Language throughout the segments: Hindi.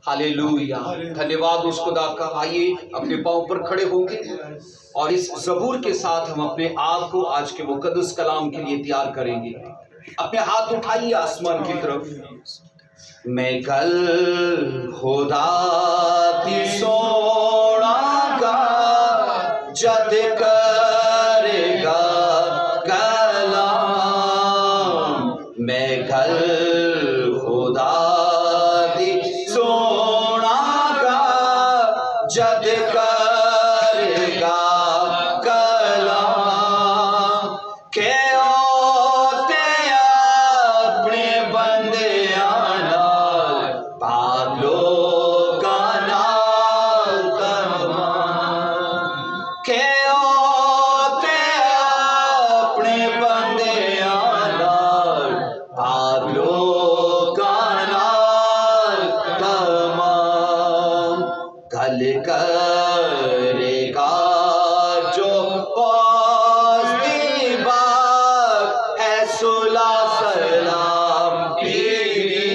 हालेलुया, धन्यवाद उस खुदा का। आइए अपने पांव पर खड़े होंगे और इस ज़बूर के साथ हम अपने आप को आज के मुकद्दस कलाम के लिए तैयार करेंगे। अपने हाथ उठाइए आसमान की तरफ। मैं कल खुदा दी सोना का जद करेगा कलाम, मैं कल खुदा दी सोना का जद करेगा कलाम, के ओते अपने बंदे आना पागलों का नाल तमाम, के ओते अपने बंदे आना पागलों का नाल तमाम, गल करेगा जो पौसदी बात है सुला सलाम पीरी,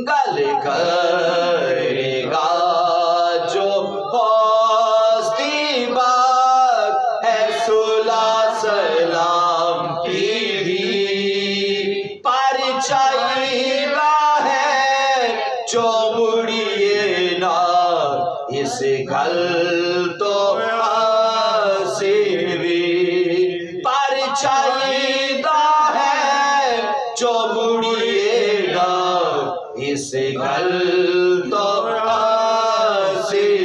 गल करेगा जो पौसदी बात है सुला सलाम पीरी, पर चाहिदा है जो मुड़िए ना इस गल तो आसिरी, पर चाहिदा है जो मुड़िए ना इस गल तो आसिरी।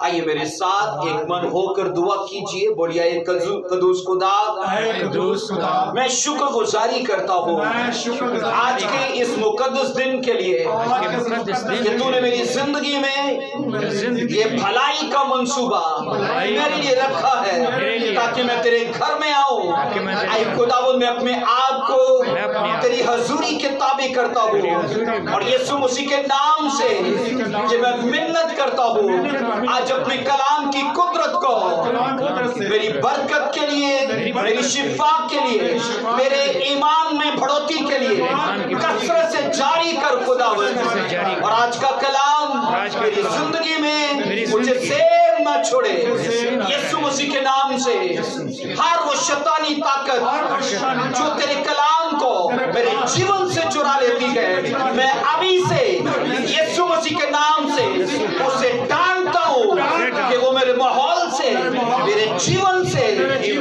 आइए मेरे साथ एक मन होकर दुआ कीजिए। बोलिए ऐ कदूस खुदा, मैं शुक्रगुजारी करता हूँ आज के इस मुकद्दस दिन के लिए कि तूने मेरी जिंदगी में ये भलाई का मंसूबा मेरे लिए रखा है ताकि मैं तेरे घर में आऊं। ऐ खुदावंद, मैं अपने आप को तेरी हजूरी के ताबे करता हूँ और यीशु मसीह के नाम से ये मैं मिन्नत करता हूँ आज अपने कलाम की कुदरत को मेरी बरकत के लिए, मेरी शिफा के लिए, मेरे ईमान में बढ़ोतरी के लिए कसरत से जारी कर खुदावंद। और आज का कलाम मेरी जिंदगी में मुझे सेर न छोड़े यीशु मसीह के नाम से। हर वो शैतानी ताकत जो तेरे कलाम को मेरे जीवन से चुरा लेती है, मैं अभी से यीशु मसीह के नाम से उसे डांटता हूँ कि वो मेरे माहौल से, मेरे जीवन से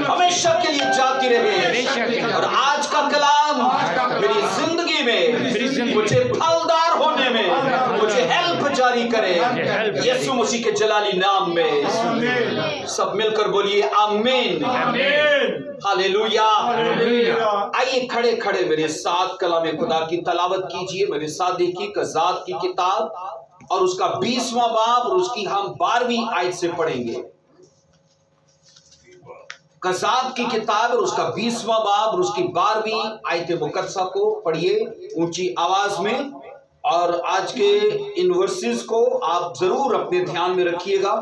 हमेशा के लिए जाती रहे। और आज का कलाम मेरी जिंदगी में मुझे फलदार होने में मुझे हेल्प जारी करे यीशु मसीह के जलाली नाम में। सब मिलकर बोलिए आमीन, हालेलुया। आइए खड़े खड़े मेरे साथ कलाम खुदा की तलावत कीजिए। मेरे साथ देखिए कज़ात की किताब और उसका 20वां बाब और उसकी हम 12वीं आयत से पढ़ेंगे। कज़ात की किताब और उसका 20वां बाब और उसकी 12वीं आयत मुकद्दसा को पढ़िए ऊंची आवाज में। और आज के इन वर्सेस को आप जरूर अपने ध्यान में रखिएगा।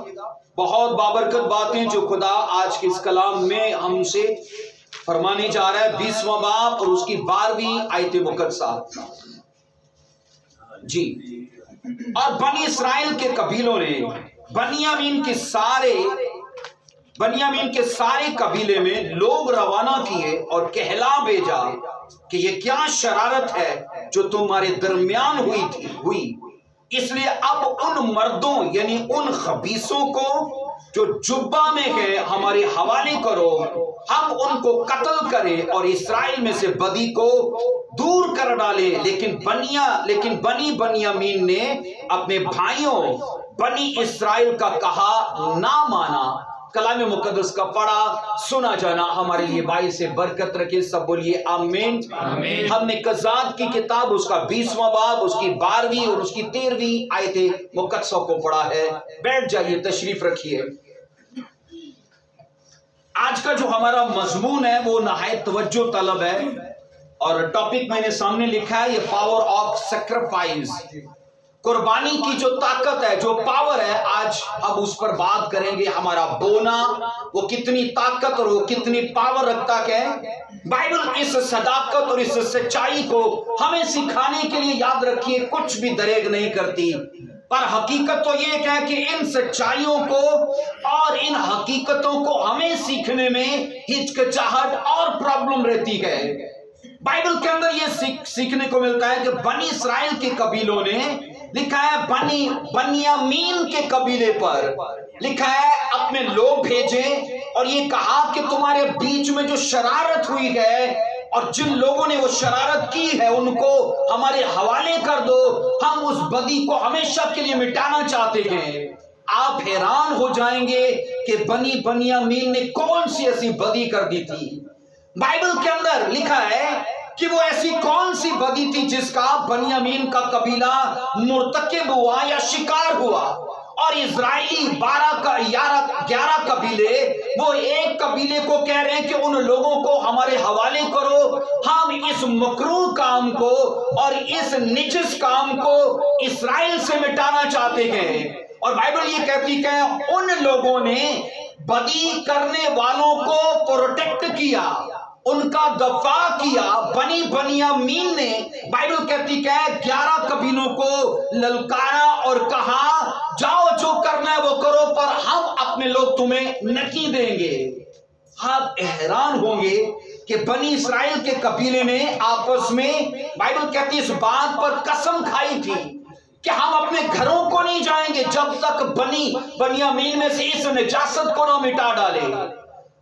बहुत बाबरकत बातें जो खुदा आज के इस कलाम में हमसे फरमाने जा रहा है। 20वां बाब और उसकी 12वीं आयत मुकद्दसा जी। और बनी इस्राएल के कबीलों ने बनियामीन के सारे कबीले में लोग रवाना किए और कहला भेजा कि ये क्या शरारत है जो तुम्हारे दरमियान हुई। इसलिए अब उन मर्दों यानी उन खबीसों को जो जुब्बा में है हमारे हवाले करो, हम उनको कत्ल करें और इस्राएल में से बदी को दूर कर डाले। लेकिन बनी बनियामीन ने अपने भाइयों बनी इस्राएल का कहा ना माना। कलाम मुकद्दस का पढ़ा सुना जाना हमारे लिए भाई से बरकत रखे। सब बोलिए आमीन। हमने कज़ात की किताब उसका 20वां बाब उसकी 12वीं और उसकी 13वीं आयत मुकद्दसा को पढ़ा है। बैठ जाइए, तशरीफ रखिए। आज का जो हमारा मजमून है वो नहायत तवज्जो तलब है और टॉपिक मैंने सामने लिखा है, ये पावर ऑफ सैक्रिफाइस, कुर्बानी की जो ताकत है, जो पावर है, आज हम उस पर बात करेंगे। हमारा बोना वो कितनी ताकत और वो कितनी पावर रखता है। बाइबल इस सदाकत और इस सच्चाई को हमें सिखाने के लिए, याद रखिए, कुछ भी दरेग नहीं करती। पर हकीकत तो ये है कि इन सच्चाइयों को और इन हकीकतों को हमें सीखने में हिचकिचाहट और प्रॉब्लम रहती है। बाइबल के अंदर ये सीखने को मिलता है कि बनी इस्राएल के कबीलों ने, लिखा है बनियामीन के कबीले पर लिखा है, अपने लोग भेजे और ये कहा कि तुम्हारे बीच में जो शरारत हुई है और जिन लोगों ने वो शरारत की है उनको हमारे हवाले कर दो, हम उस बदी को हमेशा के लिए मिटाना चाहते हैं। आप हैरान हो जाएंगे कि बनियामीन ने कौन सी ऐसी बदी कर दी थी। बाइबल के अंदर लिखा है कि वो ऐसी कौन सी बदी थी जिसका बनियामीन का कबीला मुर्तकिब हुआ या शिकार हुआ, और इजराइली 11 कबीले वो एक कबीले को कह रहे हैं कि उन लोगों को हमारे हवाले करो, हम इस मकरूह काम को और इस निजिस काम को इस्राइल से मिटाना चाहते हैं। और बाइबल ये कहती है उन लोगों ने बदी करने वालों को प्रोटेक्ट किया, उनका दफा किया। बनियामीन ने, बाइबल कहती है, 11 कबीलों को ललकारा और कहा जाओ जो करना है वो करो, पर हम अपने लोग तुम्हें नहीं देंगे। आप हैरान होंगे कि बनी इस्राएल के कबीले ने आपस में, बाइबल कहती है, इस बात पर कसम खाई थी कि हम अपने घरों को नहीं जाएंगे जब तक बनियामीन में से इस निजासत को ना मिटा डाले।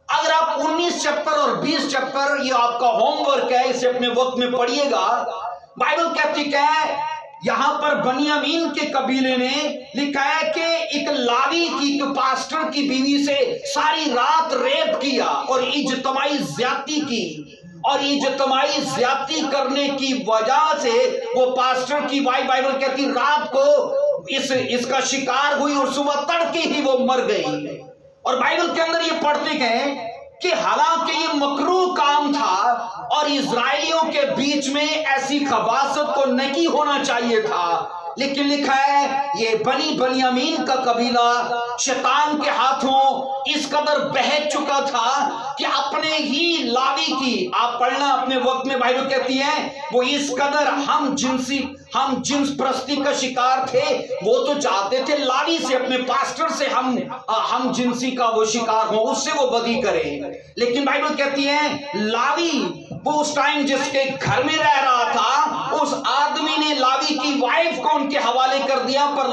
अगर आप 19 चैप्टर और 20 चैप्टर, ये आपका होमवर्क है, इसे अपने वक्त में पढ़िएगा। बाइबल कहती है यहां पर बनियामीन के कबीले ने लिखा है कि एक लावी की, एक पास्टर की बीवी से सारी रात रेप किया और इज्तमाई ज्यादती की, और इज्तमाई ज्यादती करने की वजह से वो पास्टर की वाइफ, बाइबल कहती, रात को इसका शिकार हुई और सुबह तड़के ही वो मर गई। और बाइबल के अंदर ये पढ़ते हैं कि हालांकि ये मकरूह काम था और इजराइलियों के बीच में ऐसी खबासत को नहीं होना चाहिए था, लेकिन लिखा है ये बनियामीन का कबीला शैतान के हाथों इस कदर बह चुका था कि अपने ही लावी की, आप पढ़ना अपने वक्त में, बाइबल कहती है वो इस कदर हम जिन्स प्रस्ती का शिकार थे। वो तो चाहते थे लावी से, अपने पास्टर से हम जिनसी का वो शिकार हो, उससे वो बदी करें। लेकिन बाइबल कहती है लावी, वो उस टाइम जिसके घर में रह रहा था, उस आदमी ने लावी की वाइफ को उनके हवाले कर दिया, पर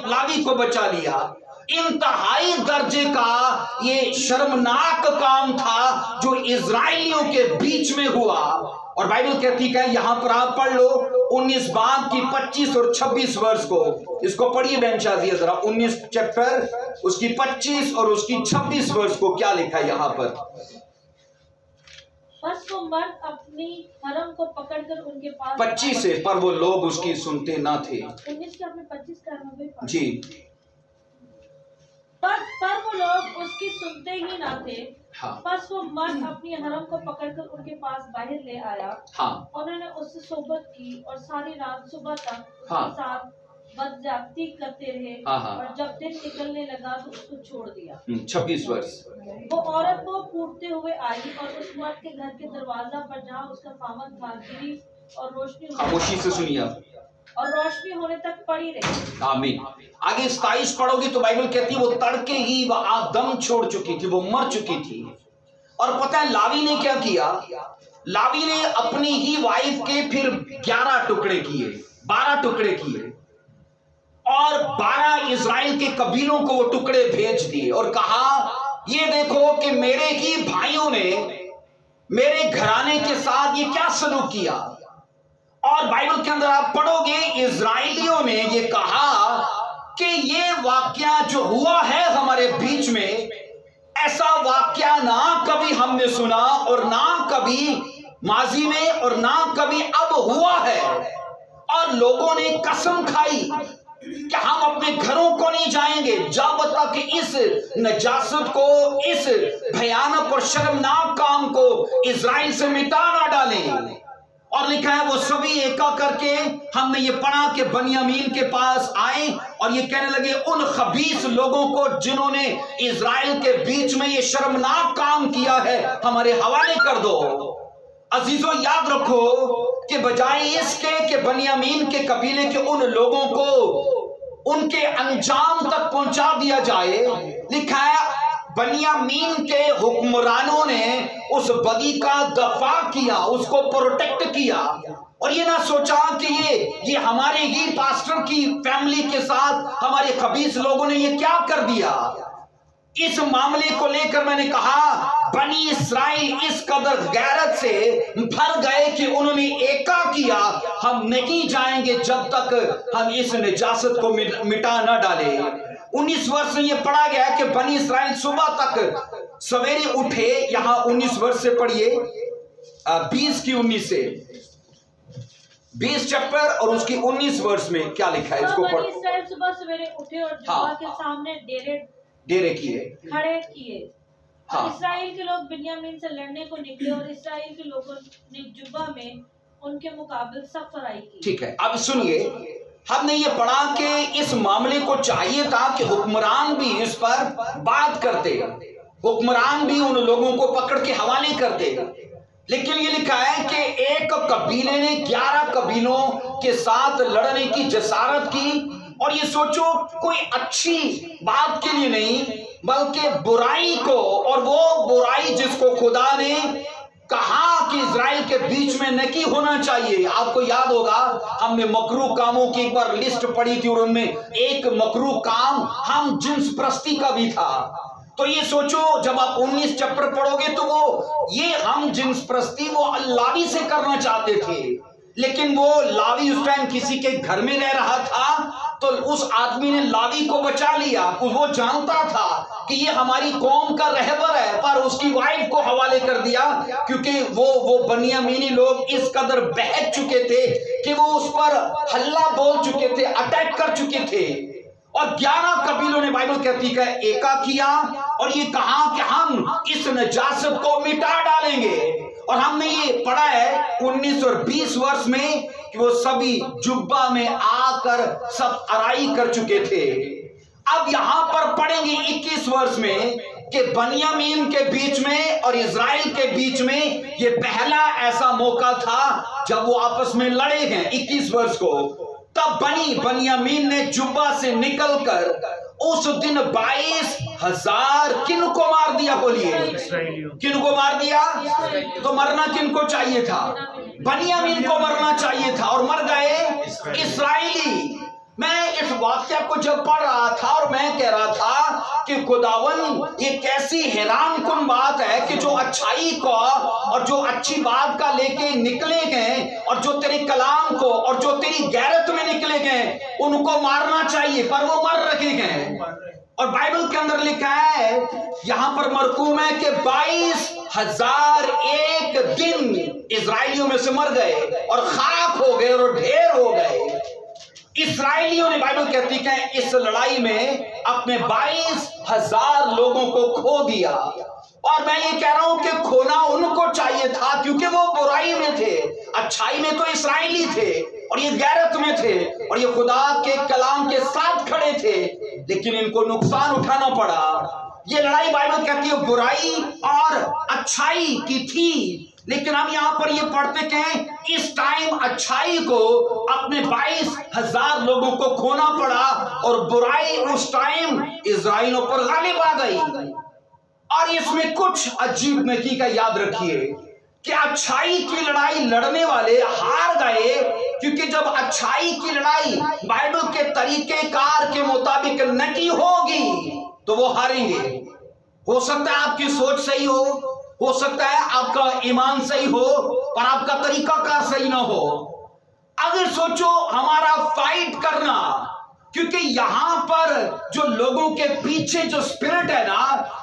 लावी को बचा लिया। इंतहाई दर्जे का ये शर्मनाक काम था जो इजराइलियों के बीच में हुआ। और बाइबल कहती है, यहां पर आप पढ़ लो 19 बाब की 25 और 26 वर्ष को, इसको पढ़िए बेंशाजी जरा, 19 चैप्टर उसकी 25 और उसकी 26 वर्ष को क्या लिखा है यहां पर। बस वो मर्द अपनी हरम को पकड़कर उनके पास 25 से, पर वो लोग उसकी सुनते ना थे। 19 के आपने 25 का जी, पर वो लोग उसकी सुनते ही ना थे। हाँ। बस वो मर्द अपनी हरम को पकड़कर उनके पास बाहर ले आया। हाँ। उन्होंने उससे सोबत की और सारी रात सुबह तक हाँ। उसके साथ बदज्यादती करते रहे। हाँ। और जब दिन निकलने लगा तो उसको छोड़ दिया। 26 वर्ष। वो औरत को कूदते हुए आई और उस मर्द के घर के दरवाजा पर जहाँ उसका खामद था गिरी और रोशनी, खामोशी से सुनिए, और रोशनी होने तक पड़ी रही। आमीन। आगे 27 पढ़ोगी तो बाइबल कहती है वो तड़के ही वो दम छोड़ चुकी थी, वो मर चुकी थी। और पता है लावी ने क्या किया? लावी ने अपनी ही वाइफ के फिर 11 टुकड़े किए, 12 टुकड़े किए, और 12 इजराइल के कबीलों को वो टुकड़े भेज दिए और कहा ये देखो कि मेरे ही भाइयों ने मेरे घराने के साथ ये क्या सलूक किया। और बाइबल के अंदर आप पढ़ोगे इजराइलियों ने ये कहा कि ये वाकया जो हुआ है हमारे बीच में, ऐसा वाकया ना कभी हमने सुना और ना कभी माजी में और ना कभी अब हुआ है। और लोगों ने कसम खाई कि हम अपने घरों को नहीं जाएंगे जब तक इस नजासत को, इस भयानक और शर्मनाक काम को इजराइल से मिटा ना डालें। और लिखा है वो सभी एका करके, हमने ये पढ़ा कि बनियामीन के पास आए और ये कहने लगे उन खबीस लोगों को जिन्होंने इज़राइल के बीच में ये शर्मनाक काम किया है हमारे हवाले कर दो। अजीजों, याद रखो कि बजाय इसके कि बनियामीन के कबीले के उन लोगों को उनके अंजाम तक पहुंचा दिया जाए, लिखा है बनियामीन के हुक्मरानों ने उस बदी का दफा किया, उसको प्रोटेक्ट किया और ये ना सोचा कि ये हमारे ही पास्टर की फैमिली के साथ हमारे खबीस लोगों ने ये क्या कर दिया। इस मामले को लेकर मैंने कहा बनी इस्राएल इस कदर गैरत से भर गए कि उन्होंने एका किया, हम नहीं जाएंगे जब तक हम इस निजासत को मिटा न डाले। 19 वर्ष में यह पढ़ा गया कि बनी इस्राएल सुबह तक सवेरे उठे। यहां 19 वर्ष से पढ़िए, 20 की 19 से 20 चैप्टर और उसकी 19 वर्ष में क्या लिखा है इसको पढ़। इस्राएल सुबह सवेरे उठे और जुबा के सामने डेरे किए, खड़े किए। इस्राएल के लोग बिन्यामीन से लड़ने को निकले और इस्राएल के लोगों ने जुबा में उनके मुकाबले सफराई की। ठीक है, अब सुनिए, हमने ये पढ़ा कि इस मामले को चाहिए था कि हुक्मरान भी इस पर बात करते, हुक्मरान भी उन लोगों को पकड़ के हवाले करते, लेकिन ये लिखा है कि एक कबीले ने 11 कबीलों के साथ लड़ने की जसारत की। और ये सोचो, कोई अच्छी बात के लिए नहीं बल्कि बुराई को, और वो बुराई जिसको खुदा ने कहा कि इज़राइल के बीच में नहीं होना चाहिए। आपको याद होगा हमने मकरूह कामों की एक बार लिस्ट पढ़ी थी और उनमें एक मकरूह काम हम जिन्स प्रस्ती का भी था। तो ये सोचो, जब आप 19 चैप्टर पढ़ोगे तो वो ये हम जिन्स प्रस्ती वो अल्लावी से करना चाहते थे, लेकिन वो लावी उस टाइम किसी के घर में रह रहा था तो उस आदमी ने लावी को बचा लिया। वो जानता था कि ये हमारी कौम का रहबर है, पर उसकी वाइफ को हवाले कर दिया क्योंकि वो बनियामीनी लोग इस कदर बहक चुके थे कि वो उस पर हल्ला बोल चुके थे, अटैक कर चुके थे। और 11 कबीलों ने, बाइबल कहती है, एका किया और ये कहा कि हम इस नजासत को मिटा डालेंगे। और हमने ये पढ़ा है 19 और 20 वर्ष में कि वो सभी जुब्बा में आकर सब अराई कर चुके थे। अब यहां पर पढ़ेंगे 21 वर्ष में कि बनियामीन के बीच में और इज़राइल के बीच में ये पहला ऐसा मौका था जब वो आपस में लड़े हैं। 21 वर्ष को तब बनियामीन ने जुब्बा से निकलकर उस दिन 22,000 किन को मार दिया? बोलिए, किन को मार दिया? तो मरना किन को चाहिए था? बनियामीन को मरना चाहिए था और मर गए इस्राएली। मैं इस वाक्य को जब पढ़ रहा था और मैं कह रहा था कि खुदावन ये कैसी हैरानकुन बात है कि जो अच्छाई को और जो अच्छी बात का लेके निकले गए और जो तेरे कलाम को और जो तेरी गैरत में निकले गए उनको मारना चाहिए, पर वो मर रखे गए। और बाइबल के अंदर लिखा है, यहां पर मरकूम है कि 22,000 एक दिन इजराइलियों में से मर गए और खाक हो गए और ढेर हो गए। इस्राएलियों ने, बाइबल कहती है, इस लड़ाई में अपने 22,000 लोगों को खो दिया। और मैं ये कह रहा हूं कि खोना उनको चाहिए था क्योंकि वो बुराई में थे, अच्छाई में तो इस्राएली थे और ये गैरत में थे और ये खुदा के कलाम के साथ खड़े थे, लेकिन इनको नुकसान उठाना पड़ा। ये लड़ाई बाइबल कहती है बुराई और अच्छाई की थी, लेकिन हम यहां पर ये पढ़ते कि इस टाइम अच्छाई को अपने 22,000 लोगों को खोना पड़ा और बुराई उस टाइम इज़राइलियों पर गालिब आ गई। और इसमें कुछ अजीब नकी का याद रखिए कि अच्छाई की लड़ाई लड़ने वाले हार गए, क्योंकि जब अच्छाई की लड़ाई बाइबल के तरीकेकार के मुताबिक नहीं होगी तो वो हारेंगे। हो सकता है आपकी सोच सही हो सकता है आपका ईमान सही हो, पर आपका तरीकाकार सही ना हो। अगर सोचो हमारा फाइट करना, क्योंकि यहां पर जो लोगों के पीछे जो स्पिरिट है ना,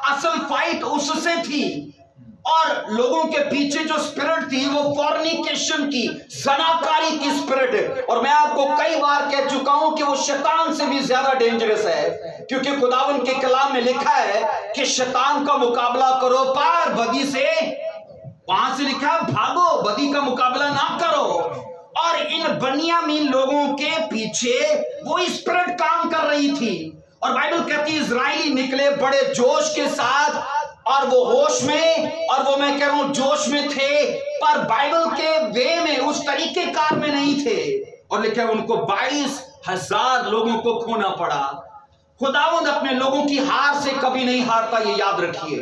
असल फाइट उससे थी। और लोगों के पीछे जो स्पिरिट थी वो फॉर्निकेशन की, ज़नाकारी की स्पिरिट। और मैं आपको कई बार कह चुका हूं कि वो शैतान से भी ज्यादा डेंजरस है, क्योंकि खुदावन के कलाम में लिखा है कि शैतान का मुकाबला करो पर बदी से वहां से लिखा है भागो, बदी का मुकाबला ना करो। और इन बनियामीन लोगों के पीछे वो स्पिरिट काम कर रही थी। और बाइबल कहती है इजराइली निकले बड़े जोश के साथ, और वो होश में, और वो मैं कह रहा हूं जोश में थे, पर बाइबल के वे में, उस तरीके कार में नहीं थे। और लिखा है उनको 22,000 लोगों को खोना पड़ा। खुदावंद अपने लोगों की हार से कभी नहीं हारता, ये याद रखिए।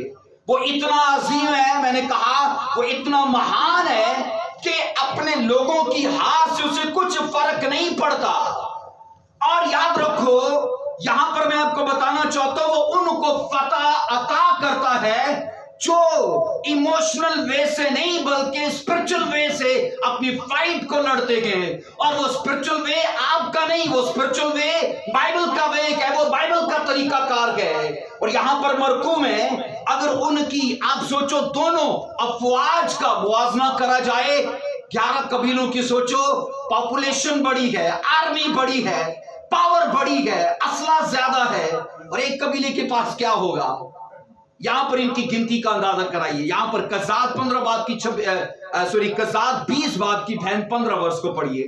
वो इतना अजीम है, मैंने कहा वो इतना महान है कि अपने लोगों की हार से उसे कुछ फर्क नहीं पड़ता। और याद रखो, यहां पर मैं आपको बताना चाहता हूं, वो उनको फतह अता करता है जो इमोशनल वे से नहीं बल्कि स्पिरिचुअल वे से अपनी फाइट को लड़ते गए। और वो स्पिरिचुअल वे आपका नहीं, वो स्पिरिचुअल वे बाइबल का वे है, वो बाइबल का तरीका कार है। और यहां पर मरकू में अगर उनकी आप सोचो दोनों अफवाज का मुआवजा करा जाए, 11 कबीलों की सोचो, पॉपुलेशन बड़ी है, आर्मी बड़ी है, पावर बड़ी है, असला ज्यादा है, और एक कबीले के पास क्या होगा? यहां पर इनकी गिनती का अंदाजा कराइए। यहां पर कज़ात 15 बाब की कज़ात 20 बाब की बहन 15 वर्ष को पढ़िए।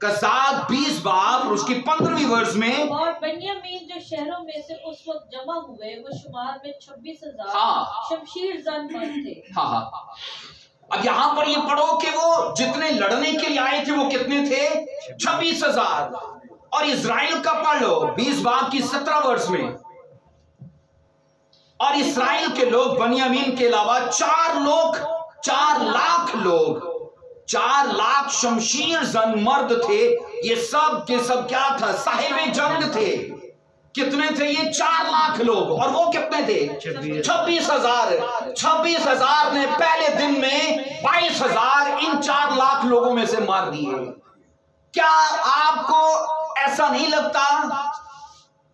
कज़ात 20 बाब उसकी 15वीं वर्ष में, और बनियामीन जो शहरों में से उस वक्त जमा हुए वो शुमार में 26,000 शमशीर जन मर्द थे। हाँ। अब यहां पर ये पढ़ो कि वो जितने लड़ने के लिए आए थे वो कितने थे? 26,000। और इजराइल का पढ़ लो 20 बाब की 17 वर्ष में, और इस्राएल के लोग बनियामीन के अलावा 4 लाख लोग, 4 लाख शमशीर जन मर्द थे। ये सब के सब क्या था? साहिबे जंग थे। कितने थे ये? 4 लाख लोग। और वो कितने थे? 26,000। 26,000 ने पहले दिन में 22,000 इन 4 लाख लोगों में से मार दिए। क्या आपको ऐसा नहीं लगता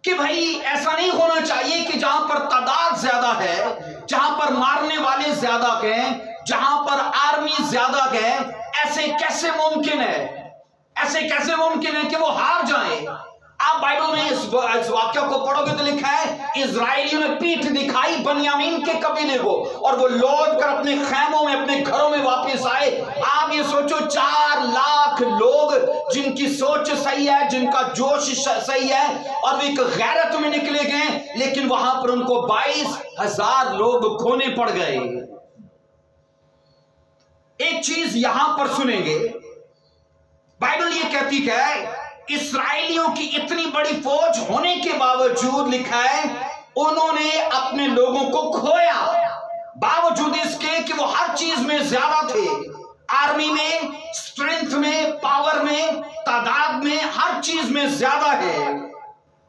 कि भाई ऐसा नहीं होना चाहिए कि जहां पर तादाद ज्यादा है, जहां पर मारने वाले ज्यादा हैं, जहां पर आर्मी ज्यादा है, ऐसे कैसे मुमकिन है? ऐसे कैसे मुमकिन है कि वो हार जाएं? आप बाइबल में इस वाक्य को पढ़ोगे तो लिखा है इजराइलियों ने पीठ दिखाई बनियामीन के कबीले को, और वो लौट कर अपने खैमों में, अपने घरों में वापस आए। आप ये सोचो 4 लाख लोग जिनकी सोच सही है, जिनका जोश सही है, और वे एक गैरत में निकले गए, लेकिन वहां पर उनको 22,000 लोग खोने पड़ गए। एक चीज यहां पर सुनेंगे, बाइबल ये कहती है इस्राएलियों की इतनी बड़ी फौज होने के बावजूद लिखा है उन्होंने अपने लोगों को खोया, बावजूद इसके कि वो हर चीज में ज्यादा थे, आर्मी में, स्ट्रेंथ में, पावर में, तादाद में, हर चीज में ज्यादा है।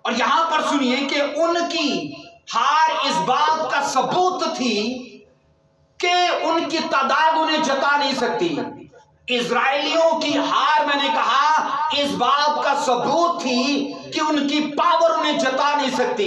और यहां पर सुनिए कि उनकी हार इस बात का सबूत थी कि उनकी तादाद उन्हें जता नहीं सकती। इजराइलियों की हार, मैंने कहा, इस बात का सबूत थी कि उनकी पावर उन्हें जता नहीं सकती,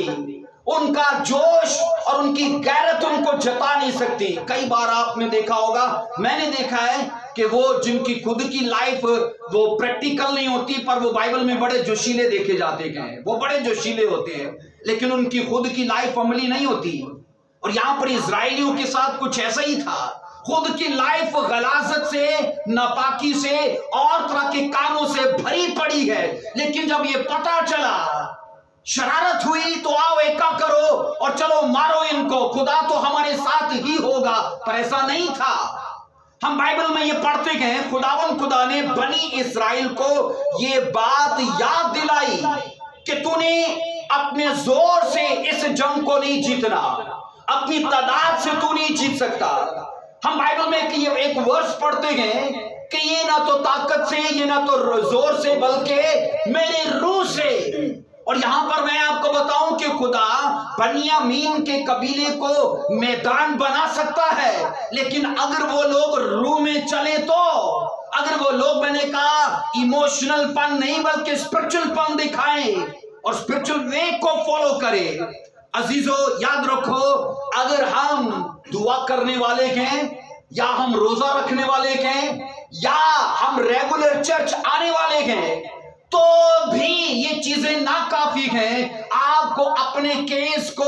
उनका जोश और उनकी गैरत उनको जता नहीं सकती। कई बार आपने देखा होगा, मैंने देखा है कि वो जिनकी खुद की लाइफ वो प्रैक्टिकल नहीं होती, पर वो बाइबल में बड़े जोशीले देखे जाते हैं, वो बड़े जोशीले होते हैं, लेकिन उनकी खुद की लाइफ अमली नहीं होती। और यहां पर इजराइलियों के साथ कुछ ऐसा ही था, खुद की लाइफ गलाजत से, नापाकी से और तरह के कामों से भरी पड़ी है, लेकिन जब ये पता चला, शरारत हुई, तो आओ एका करो और चलो मारो इनको, खुदा तो हमारे साथ ही होगा। पर ऐसा नहीं था। हम बाइबल में ये पढ़ते गए, खुदा ने बनी इस्राएल को ये बात याद दिलाई कि तूने अपने जोर से इस जंग को नहीं जीतना, अपनी तादाद से तू नहीं जीत सकता। हम बाइबल में एक वर्ष पढ़ते गए कि ये ना तो ताकत से, ये ना तो जोर से, बल्कि मेरे रूह से। और यहां पर मैं आपको बताऊं कि खुदा बनियामीन के कबीले को मैदान बना सकता है, लेकिन अगर वो लोग रूह में चले तो, अगर वो लोग, मैंने कहा, इमोशनल पन नहीं बल्कि स्पिरिचुअल पन दिखाएं और स्पिरिचुअल वे को फॉलो करें। अजीजों, याद रखो, अगर हम दुआ करने वाले हैं, या हम रोजा रखने वाले हैं, या हम रेगुलर चर्च आने वाले हैं, तो भी ये चीजें नाकाफी हैं आपको अपने केस को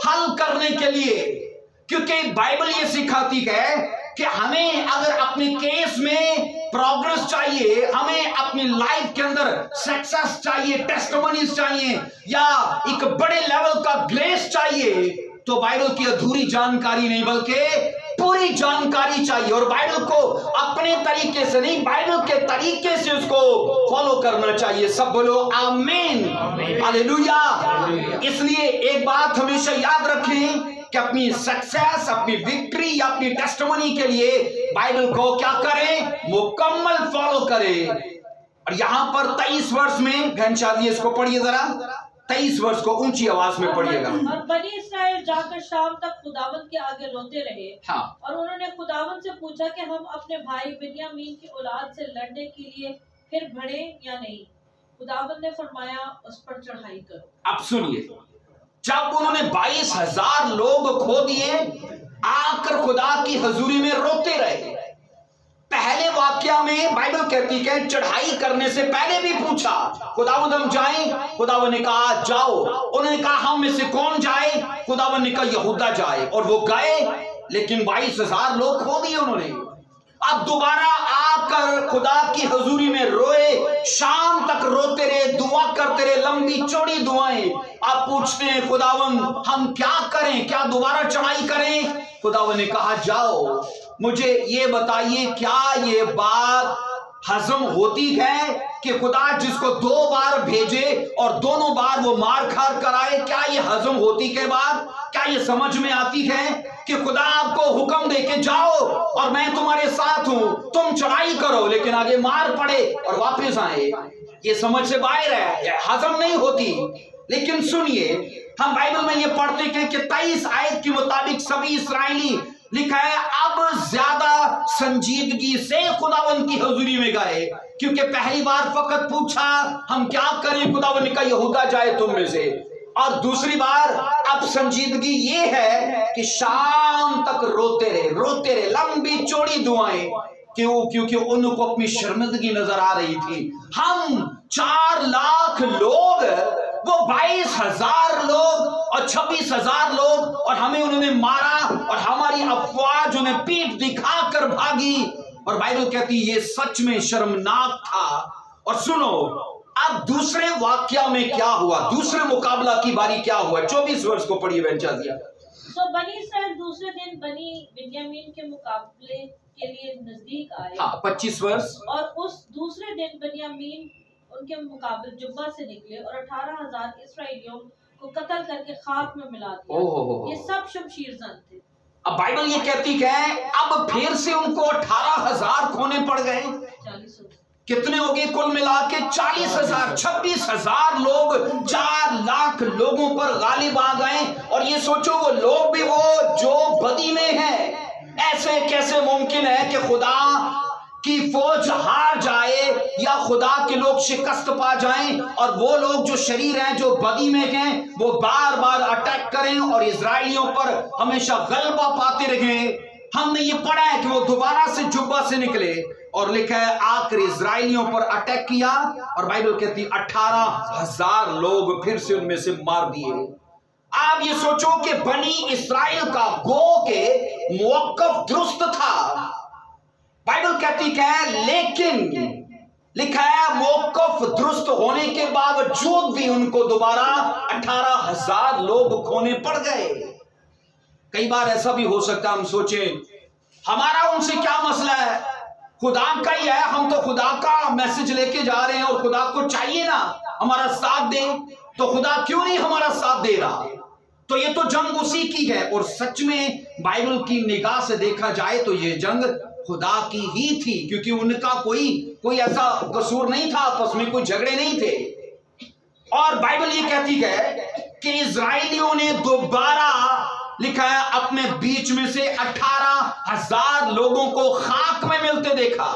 हल करने के लिए, क्योंकि बाइबल ये सिखाती है कि हमें अगर अपने केस में प्रोग्रेस चाहिए, हमें अपनी लाइफ के अंदर सक्सेस चाहिए, टेस्टिमनीज चाहिए, या एक बड़े लेवल का ग्रेस चाहिए, तो बाइबल की अधूरी जानकारी नहीं बल्कि पूरी जानकारी चाहिए। और बाइबल को अपने तरीके से नहीं, बाइबल के तरीके से उसको फॉलो करना चाहिए। सब बोलो आमीन, हालेलुया। इसलिए एक बात हमेशा याद रखें कि अपनी सक्सेस, अपनी विक्ट्री या अपनी टेस्टिमनी के लिए बाइबल को क्या करें, मुकम्मल फॉलो करें। और यहां पर 23 वर्ष में घनशादी, इसको पढ़िए जरा, 23 वर्ष को ऊंची आवाज में पढ़िएगा। और बनी इस्राएल जाकर शाम तक खुदावंद के आगे रोते रहे। हाँ। और उन्होंने खुदावंद से पूछा कि हम अपने भाई बिन्यामीन की औलाद से लड़ने के लिए फिर बढ़े या नहीं। खुदावंद ने फरमाया उस पर चढ़ाई करो। अब सुनिए, जब उन्होंने 22,000 लोग खो दिए, आकर खुदा की हजूरी में रोते रहे। पहले वाक्या में बाइबल कहती है चढ़ाई करने से पहले भी पूछा, खुदावंद हम जाएं? खुदावंद ने कहा जाओ। उन्होंने कहा हम में से कौन जाए? खुदावंद ने कहा यहूदा जाए। और वो गए, लेकिन 22,000 लोग खो दिए उन्होंने। अब दोबारा आकर खुदा की हजूरी में रोए, शाम तक रोते रहे, दुआ करते रहे, लंबी चौड़ी दुआएं। आप पूछते हैं खुदावंद हम क्या करें, क्या दोबारा चढ़ाई करें? खुदावंद ने कहा जाओ, मुझे ये बताइए क्या ये बात हजम होती है कि खुदा जिसको 2 बार भेजे और दोनों बार वो मार खार कराए, क्या ये हजम होती के बाद क्या ये समझ में आती है कि खुदा आपको हुक्म दे के जाओ और मैं तुम्हारे साथ हूं, तुम चढ़ाई करो, लेकिन आगे मार पड़े और वापस आए? ये समझ से बाहर है, ये हजम नहीं होती। लेकिन सुनिए, हम बाइबल में ये पढ़ते हैं कि 23 आयत के मुताबिक सभी इस्राएली, लिखा है, अब ज्यादा संजीदगी से खुदावंद की हजूरी में गए, क्योंकि पहली बार फकत पूछा हम क्या करें, खुदावंद ने कहा यहूदा जाए तुम में से। और दूसरी बार अब संजीदगी ये है कि शाम तक रोते रहे, लंबी चौड़ी दुआएं। क्यों? क्योंकि उनको अपनी शर्मिंदगी नजर आ रही थी। हम 4 लाख लोग, वो 22,000 लोग और 26,000 लोग, और हमें उन्होंने मारा और हमारी अफवाज उन्हें पीठ दिखाकर भागी। और बाइबल कहती है ये सच में शर्मनाक था। और सुनो, अब दूसरे वाक्या में क्या हुआ, दूसरे मुकाबला की बारी क्या हुआ? 24 वर्ष को पढ़िए बेंचा दिया। तो बनी इस्राएल दूसरे दिन बनी बिन्यामीन के मुकाबले के लिए नजदीक आए। हाँ, 25 वर्ष। और उस दूसरे दिन बिन्यामीन उनके मुकाबले जुब्बा से निकले और 18,000 इस्राएलियों को कत्ल करके खाक में मिला दिया। ये सब शमशीर जन थे। अब बाइबल ये कहती है अब फिर से उनको 18,000 खोने पड़ गए। 40 कितने हो गए कुल मिला के? 40,000, 26,000 लोग 4 लाख लोगों पर गालिब आ गए। और ये सोचो वो लोग भी वो जो बदी में हैं। ऐसे कैसे मुमकिन है कि खुदा की फौज हार जाए या खुदा के लोग शिकस्त पा जाएं और वो लोग जो शरीर हैं, जो बदी में हैं, वो बार बार अटैक करें और इजराइलियों पर हमेशा गलबा पाते रहें। हमने ये पढ़ा है कि वो दोबारा से जुब्बा से निकले और लिखा है आखिर इजराइलियों पर अटैक किया और बाइबल कहती 18,000 लोग फिर से उनमें से मार दिए। आप ये सोचो कि बनी इस्राइल का गो के मौकफ दुरुस्त था। बाइबल कहती है लेकिन लिखा है मौकफ दुरुस्त होने के बावजूद भी उनको दोबारा 18,000 लोग खोने पड़ गए। कई बार ऐसा भी हो सकता है हम सोचें हमारा उनसे क्या मसला है, खुदा का ही है, हम तो खुदा का मैसेज लेके जा रहे हैं और खुदा को चाहिए ना हमारा साथ दे, तो खुदा क्यों नहीं हमारा साथ दे रहा? तो ये तो जंग उसी की है। और सच में बाइबल की निगाह से देखा जाए तो ये जंग खुदा की ही थी, क्योंकि उनका कोई ऐसा कसूर नहीं था, आपस में कोई झगड़े नहीं थे। और बाइबल ये कहती है कि इजराइलियों ने दोबारा लिखा है अपने बीच में से 18,000 लोगों को खाक में मिलते देखा।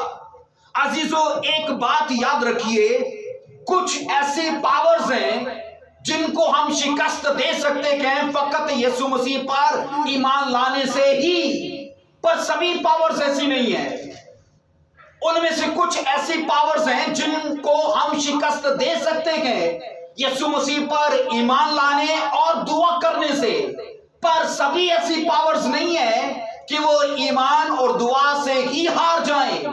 अजीजों, एक बात याद रखिए, कुछ ऐसे पावर्स हैं जिनको हम शिकस्त दे सकते हैं फकत यीशु मसीह पर ईमान लाने से ही, पर सभी पावर्स ऐसी नहीं है। उनमें से कुछ ऐसी पावर्स हैं जिनको हम शिकस्त दे सकते हैं यीशु मसीह पर ईमान लाने और दुआ करने से, पर सभी ऐसी पावर्स नहीं है कि वो ईमान और दुआ से ही हार जाएं।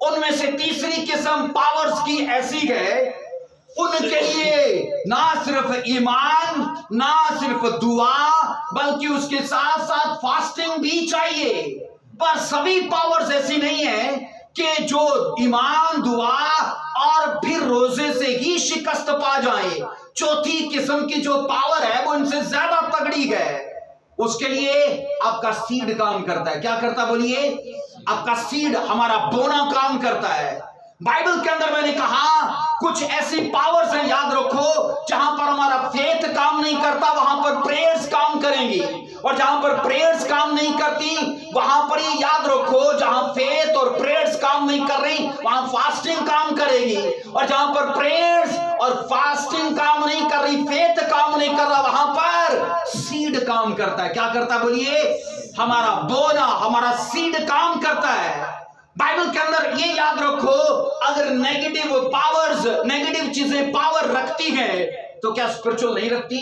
उनमें से तीसरी किस्म पावर्स की ऐसी है, उनके लिए ना सिर्फ ईमान, ना सिर्फ दुआ, बल्कि उसके साथ साथ फास्टिंग भी चाहिए। पर सभी पावर्स ऐसी नहीं है कि जो ईमान, दुआ और फिर रोजे से ही शिकस्त पा जाए। चौथी किस्म की जो पावर है वो इनसे ज्यादा तगड़ी है। उसके लिए आपका सीड काम करता है। क्या करता बोलिए? आपका सीड, हमारा बोना काम करता है। बाइबल के अंदर मैंने कहा कुछ ऐसी पावर्स हैं, याद रखो, जहां पर हमारा फेथ काम नहीं करता वहां पर प्रेयर्स काम करेंगी, और जहां पर प्रेयर्स काम नहीं करती वहां पर ये याद रखो, जहां फेथ और प्रेयर्स काम नहीं कर रही वहां फास्टिंग काम करेगी, और जहां पर प्रेयर्स और फास्टिंग काम नहीं कर रही, फेथ काम नहीं कर रहा, वहां पर सीड काम करता है। क्या करता है बोलिए? हमारा बोना, हमारा सीड काम करता है। बाइबल के अंदर ये याद रखो, अगर नेगेटिव पावर्स, नेगेटिव चीजें पावर रखती हैं तो क्या स्पिरिचुअल नहीं रखती?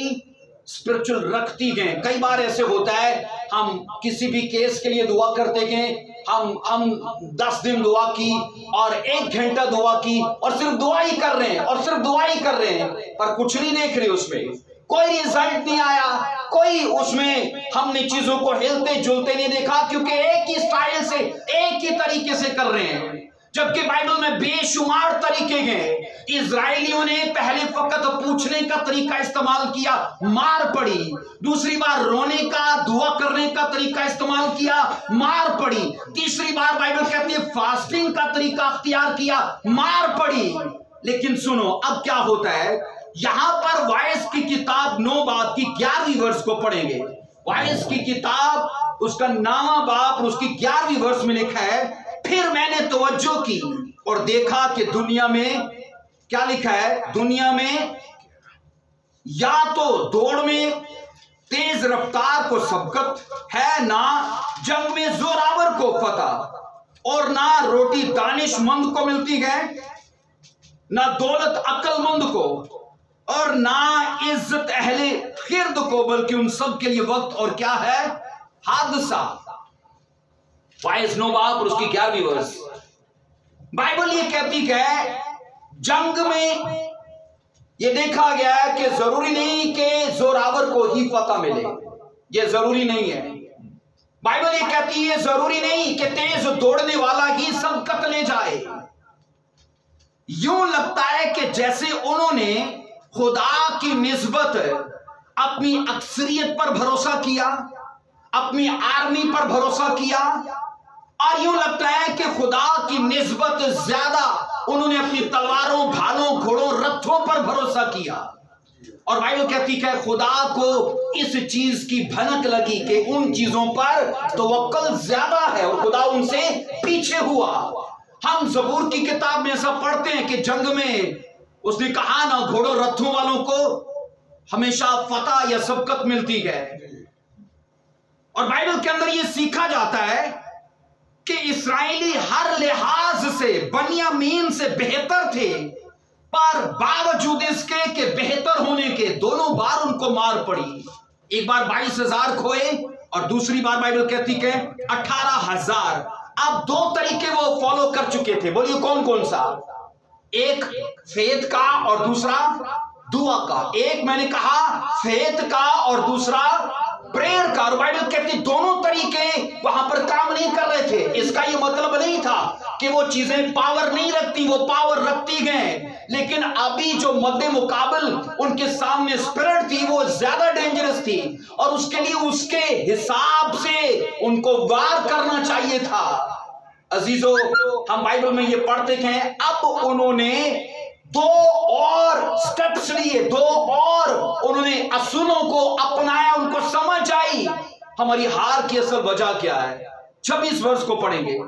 स्पिरिचुअल रखती हैं। कई बार ऐसे होता है, हम किसी भी केस के लिए दुआ करते हैं, हम 10 दिन दुआ की और 1 घंटा दुआ की और सिर्फ दुआ ही कर रहे हैं और सिर्फ दुआ ही कर रहे हैं, पर कुछ नहीं देख रहे, उसमें कोई रिजल्ट नहीं आया, कोई उसमें हमने चीजों को हिलते जुलते नहीं देखा, क्योंकि एक ही स्टाइल से, एक ही तरीके से कर रहे हैं। जबकि बाइबल में बेशुमार तरीके हैं। इजराइलियों ने पहले फकत पूछने का तरीका इस्तेमाल किया, मार पड़ी। दूसरी बार रोने का, दुआ करने का तरीका इस्तेमाल किया, मार पड़ी। तीसरी बार बाइबल कहती है फास्टिंग का तरीका अख्तियार किया, मार पड़ी। लेकिन सुनो अब क्या होता है, यहां पर वाइस की किताब 9 बाब की 11वीं वर्ष को पढ़ेंगे। वाइस की किताब उसका 9वां बाब उसकी 11वीं वर्ष में लिखा है, फिर मैंने तवज्जो की और देखा कि दुनिया में क्या लिखा है, दुनिया में या तो दौड़ में तेज रफ्तार को सबकत है, ना जंग में जोरावर को फतह, और ना रोटी दानिशमंद को मिलती है, ना दौलत अक्लमंद को, और ना इज्जत अहले खिर्द को, बल्कि उन सब के लिए वक्त और क्या है, हादसा। वाइस 9 बाब और उसकी 11वीं वर्ष। बाइबल ये कहती है जंग में ये देखा गया है कि जरूरी नहीं कि जोरावर को ही फतह मिले, ये जरूरी नहीं है। बाइबल ये कहती है जरूरी नहीं कि तेज दौड़ने वाला ही सबकत ले जाए। यूं लगता है कि जैसे उन्होंने खुदा की निस्बत अपनी अक्सरियत पर भरोसा किया, अपनी आर्मी पर भरोसा किया, और यूं लगता है कि खुदा की निस्बत ज्यादा उन्होंने अपनी तलवारों, भालों, घोड़ों, रथों पर भरोसा किया। और बाइबल कहती है खुदा को इस चीज की भनक लगी कि उन चीजों पर तवक्कल ज्यादा है और खुदा उनसे पीछे हुआ। हम ज़बूर की किताब में ऐसा पढ़ते हैं कि जंग में उसने कहा ना घोड़ों रथों वालों को हमेशा फतह या सबकत मिलती है। और बाइबल के अंदर यह सीखा जाता है कि इस्राएली हर लिहाज से बनियामीन से बेहतर थे, पर बावजूद इसके कि बेहतर होने के दोनों बार उनको मार पड़ी। एक बार 22,000 खोए और दूसरी बार बाइबल कहती है 18,000। अब 2 तरीके वो फॉलो कर चुके थे, बोलिए कौन कौन सा? एक फेथ का और दूसरा दुआ का। एक मैंने कहा फेथ का और दूसरा प्रेयर का। और बाइबल कहती दोनों तरीके वहां पर काम नहीं कर रहे थे। इसका ये मतलब नहीं था कि वो चीजें पावर नहीं रखती, वो पावर रखती गए, लेकिन अभी जो मद्दे मुकाबल उनके सामने स्पिरिट थी वो ज्यादा डेंजरस थी और उसके लिए उसके हिसाब से उनको वार करना चाहिए था। अजीजों, हम बाइबल में ये पढ़ते हैं अब उन्होंने 2 और स्टेप्स लिए, 2 और उन्होंने असूलों को अपनाया, उनको समझ आई हमारी हार की असल वजह क्या है। 26 वर्ष को पढ़ेंगे।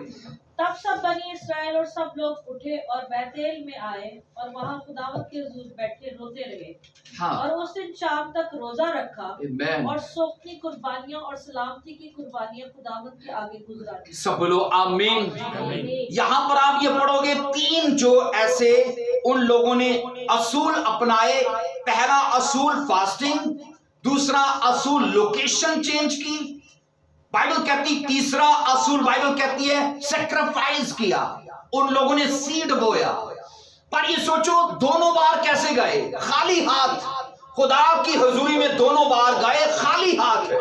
तब सब बनी इस्राएल और सब लोग उठे और बैतेल में आए और वहां खुदावत के हुजूर बैठे रोते रहे। हाँ। और उस दिन शाम तक रोजा रखा और सोखनी कुर्बानियां और सलामती की कुर्बानियां खुदावत के आगे गुजरा दी। सब बोलो आमीन। यहाँ पर आप ये पढ़ोगे 3 जो ऐसे उन लोगों ने असूल अपनाए। पहला असूल फास्टिंग, दूसरा असूल लोकेशन चेंज की, बाइबल कहती, तीसरा असूल बाइबल कहती है सैक्रिफाइस किया। उन लोगों ने सीड बोया, पर ये सोचो दोनों बार कैसे गए? खाली हाथ। खुदा की हजूरी में दोनों बार गए खाली हाथ।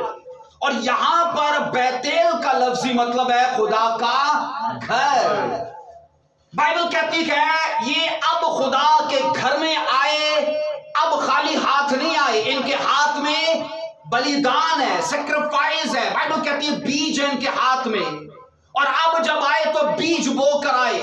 और यहां पर बैतेल का लफ्जी मतलब है खुदा का घर। बाइबल कहती है ये अब खुदा के घर में आए, अब खाली हाथ नहीं आए। इनके हाथ में बलिदान है, सैक्रिफाइस है। बाइबल कहती है बीज है इनके हाथ में, और अब जब आए तो बीज बो कर आए।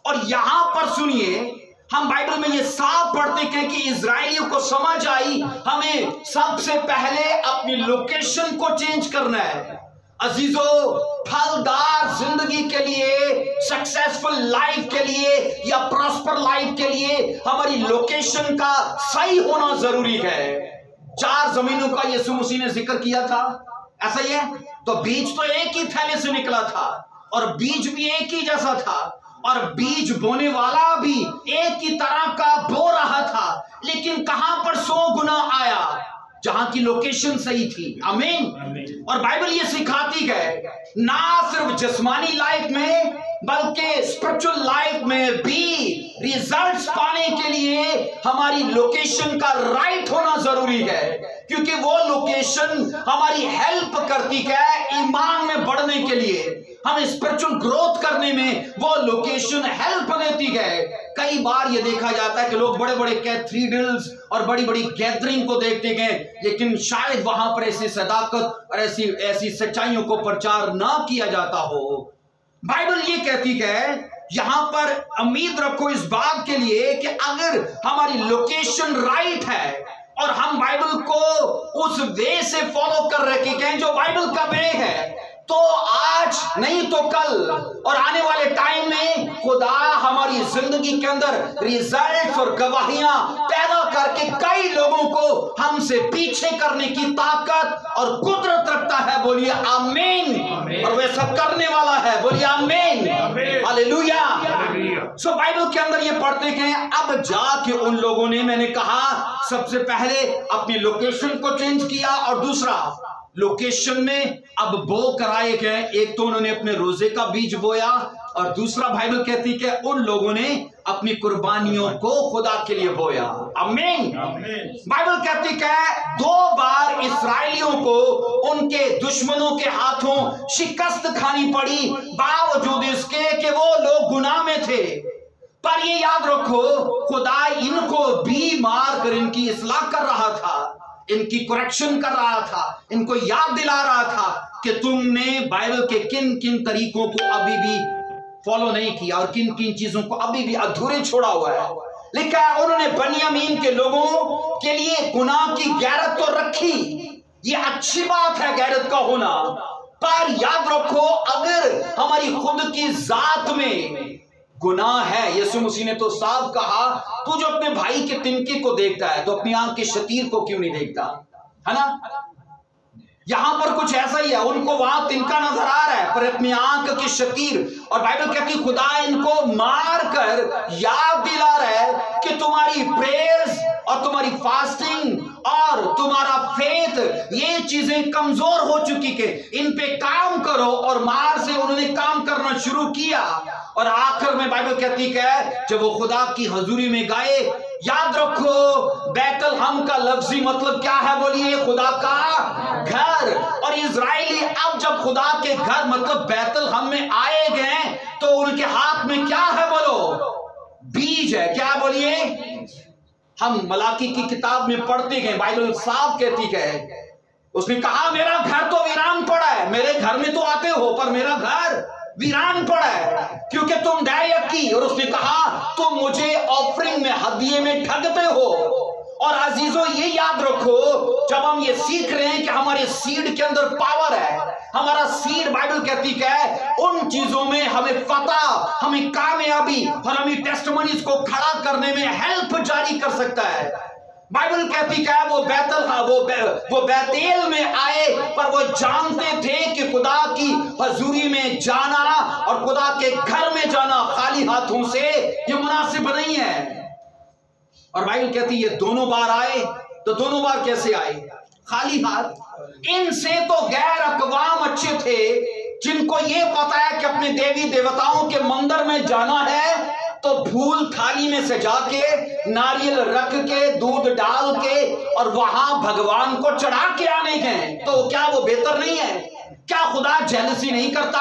और यहां पर सुनिए, हम बाइबल में ये साफ पढ़ते हैं कि इजराइलियों को समझ आई हमें सबसे पहले अपनी लोकेशन को चेंज करना है। अजीजों, फलदार जिंदगी के लिए, सक्सेसफुल लाइफ के लिए या प्रॉस्पर लाइफ के लिए हमारी लोकेशन का सही होना जरूरी है। 4 जमीनों का यीशु मसीह ने जिक्र किया था, ऐसा ही है। तो बीज तो एक ही थैले से निकला था, और बीज भी एक ही जैसा था, और बीज बोने वाला भी एक ही तरह का बो रहा था। लेकिन कहां पर 100 गुना आया? जहां की लोकेशन सही थी। आमीन। और बाइबल ये सिखाती है ना सिर्फ जिस्मानी लाइफ में बल्कि स्पिरिचुअल लाइफ में भी रिजल्ट्स पाने के लिए हमारी लोकेशन का राइट होना जरूरी है, क्योंकि वो लोकेशन हमारी हेल्प करती है ईमान में बढ़ने के लिए, हमें स्पिरिचुअल ग्रोथ करने में वो लोकेशन हेल्प देती है। कई बार ये देखा जाता है कि लोग बड़े बड़े कैथेड्रल्स और बड़ी बड़ी गैदरिंग को देखते गए, लेकिन शायद वहां पर ऐसी सदाकत और ऐसी सच्चाइयों को प्रचार ना किया जाता हो। बाइबल ये कहती है यहां पर उम्मीद रखो इस बात के लिए कि अगर हमारी लोकेशन राइट है और हम बाइबल को उस वे से फॉलो कर रखे हैं जो बाइबल का वे है, तो आज नहीं तो कल और आने वाले टाइम में खुदा हमारी जिंदगी के अंदर रिजल्ट और गवाहियां पैदा करके कई लोगों को हमसे पीछे करने की ताकत और कुदरत रखता है। बोलिए आमीन। और वह सब करने वाला है। बोलिए आमीन। हालेलुया। सो बाइबल के अंदर ये पढ़ते हैं, अब जाके उन लोगों ने, मैंने कहा सबसे पहले अपनी लोकेशन को चेंज किया, और दूसरा लोकेशन में अब बो कराए गए। एक तो उन्होंने अपने रोजे का बीज बोया, और दूसरा बाइबल कहती है उन लोगों ने अपनी कुर्बानियों को खुदा के लिए बोया। आमीन। बाइबल कहती है 2 बार इस्राएलियों को उनके दुश्मनों के हाथों शिकस्त खानी पड़ी, बावजूद इसके कि वो लोग गुनाह में थे। पर ये याद रखो, खुदा इनको भी मार कर इनकी इस्लाह कर रहा था, इनकी करेक्शन कर रहा था, इनको याद दिला रहा था कि तुमने बाइबल के किन किन तरीकों को अभी भी फॉलो नहीं किया और किन किन चीजों को अभी भी अधूरे छोड़ा हुआ है। लिखा है उन्होंने बनियामीन के लोगों के लिए गुनाह की गैरत तो रखी, ये अच्छी बात है गैरत का होना, पर याद रखो अगर हमारी खुद की जात में गुनाह है, यीशु मसीह ने तो साफ कहा तू जो अपने भाई के तिनके को देखता है तो अपनी आंख के शतीर को क्यों नहीं देखता, है ना। यहां पर कुछ ऐसा ही है, उनको वहां तिनका नजर आ रहा है पर अपनी आंख की शतीर। और बाइबल कहती है खुदा इनको मार कर याद दिला रहा है कि तुम्हारी प्रेयर्स और तुम्हारी फास्टिंग और तुम्हारा फेथ, ये चीजें कमजोर हो चुकी के इन पे काम करो। और मार से उन्होंने काम करना शुरू किया। और आखिर में बाइबल कहती है जब वो खुदा की हजूरी में गए, याद रखो बैतलहम का लफ्जी मतलब क्या है, बोलिए खुदा का घर। और इजराइली अब जब खुदा के घर मतलब बैतलहम में आए गए तो उनके हाथ में क्या है, बोलो बीज है। क्या बोलिए, हम मलाकी की किताब में पढ़ते गए, बाइबल साफ कहती है, उसने कहा मेरा घर तो वीरान पड़ा है, मेरे घर में तो आते हो पर मेरा घर वीरान पड़ा है क्योंकि तुम डायकी। और उसने कहा तुम मुझे ऑफरिंग में हदिये में ठगते हो। और अजीजों ये याद रखो जब हम ये सीख रहे हैं कि हमारे सीड के अंदर पावर है, हमारा सीड बाइबल कहती है उन चीजों में हमें फतह, हमें कामयाबी और हमें टेस्टिमनीज को खड़ा करने में हेल्प जारी कर सकता है। बाइबल कहती है वो बैतेल में आए पर वो जानते थे कि खुदा की हजूरी में जाना और खुदा के घर में जाना खाली हाथों से ये मुनासिब नहीं है। और बाइबल कहती है ये दोनों बार आए तो दोनों बार कैसे आए? खाली हाथ। इनसे तो गैर अकवाम अच्छे थे, जिनको ये पता है कि अपने देवी देवताओं के मंदिर में जाना है तो फूल थाली में सजा के, नारियल रख के, दूध डाल के और वहां भगवान को चढ़ा के आने के। तो क्या वो बेहतर नहीं है? क्या खुदा जेलसी नहीं करता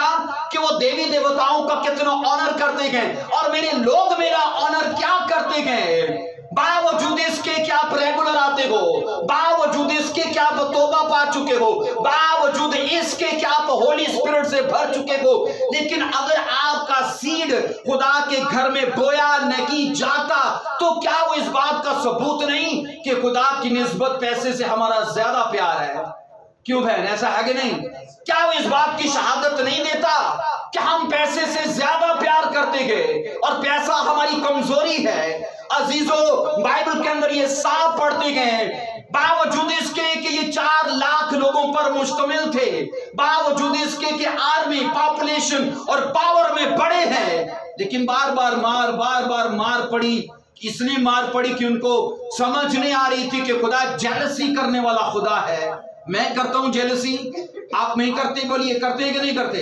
कि वो देवी देवताओं का कितना ऑनर करते गए और मेरे लोग मेरा ऑनर क्या करते गए? बावजूद इसके कि आप रेगुलर आते हो, बावजूद इसके कि आप तौबा पा चुके हो, बावजूद इसके कि आप होली स्पिरिट से भर चुके हो, लेकिन अगर आपका सीड खुदा के घर में बोया नहीं जाता तो क्या वो इस बात का सबूत नहीं कि खुदा की निस्बत पैसे से हमारा ज्यादा प्यार है? क्यों बहन, ऐसा है कि नहीं? क्या वो इस बात की शहादत नहीं देता कि हम पैसे से ज्यादा प्यार करते गए और पैसा हमारी कमजोरी है? अजीजों, बाइबल के अंदर ये साफ पढ़ते गए, बावजूद इसके कि ये 4 लाख लोगों पर मुश्तमिल थे, बावजूद इसके कि आर्मी, पॉपुलेशन और पावर में बड़े हैं, लेकिन बार बार मार पड़ी। इसलिए मार पड़ी कि उनको समझ नहीं आ रही थी कि खुदा जेलसी करने वाला खुदा है। मैं करता हूं जेलसी, आप नहीं करते? बोलिए, करते हैं कि नहीं करते?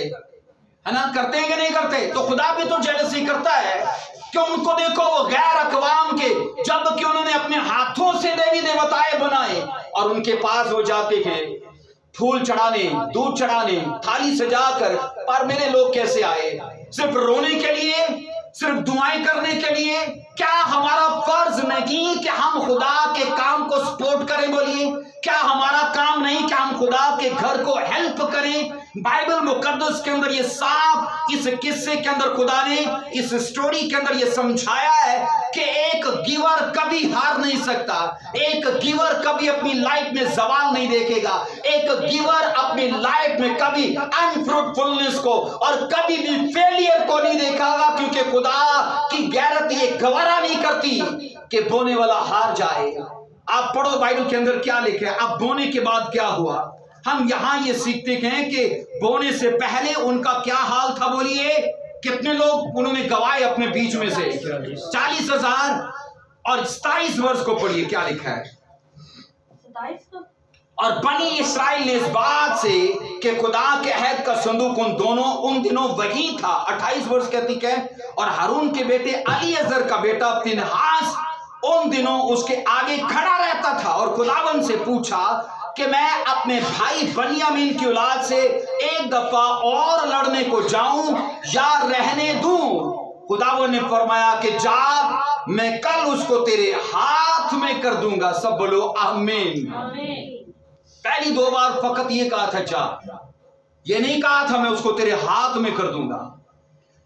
है ना, करते हैं कि नहीं करते? तो खुदा भी तो जेलसी करता है कि उनको देखो, वो गैर अकवाम के, जबकि उन्होंने अपने हाथों से देवी देवताएं बनाए और उनके पास वो जाते थे फूल चढ़ाने, दूध चढ़ाने, थाली सजाकर। पर मेरे लोग कैसे आए? सिर्फ रोने के लिए, सिर्फ दुआएं करने के लिए? क्या हमारा फर्ज नहीं कि हम खुदा के काम को सपोर्ट करें? बोलिए, क्या हमारा काम नहीं कि हम खुदा के घर को हेल्प करें? बाइबल मुकद्दस के अंदर ये साफ, इस किस्से के अंदर खुदा ने, इस स्टोरी के अंदर ये समझाया है कि एक गिवर कभी हार नहीं सकता, एक गिवर कभी अपनी लाइफ में जवाल नहीं देखेगा, एक गिवर अपनी लाइफ में कभी अनफ्रूटफुलनेस को और कभी भी फेलियर को नहीं देखेगा, क्योंकि खुदा की गैरत ये गवारा नहीं करती कि बोने वाला हार जाए। आप पढ़ो बाइबल के अंदर क्या लिखा है, अब बोने के बाद क्या हुआ। हम यहां ये सीखते हैं कि बोने से पहले उनका क्या हाल था। बोलिए, कितने लोग उन्होंने गवाए अपने बीच में से? 40,000। और 27 वर्ष को पढ़िए, क्या लिखा है? 27 को। और बनी इस्राएल ने इस बात से कि खुदा के अहद का संदूक उन दिनों वही था। 28 वर्ष कहती है। और हारून के बेटे अलीअजर का बेटा फिनहास उन दिनों उसके आगे खड़ा रहता था और खुदावन से पूछा कि मैं अपने भाई बनियामीन की औलाद से एक दफा और लड़ने को जाऊं या रहने दूं? खुदावन ने फरमाया कि जा, मैं कल उसको तेरे हाथ में कर दूंगा। सब बोलो आमीन। पहली 2 बार फकत ये कहा था जा, ये नहीं कहा था मैं उसको तेरे हाथ में कर दूंगा।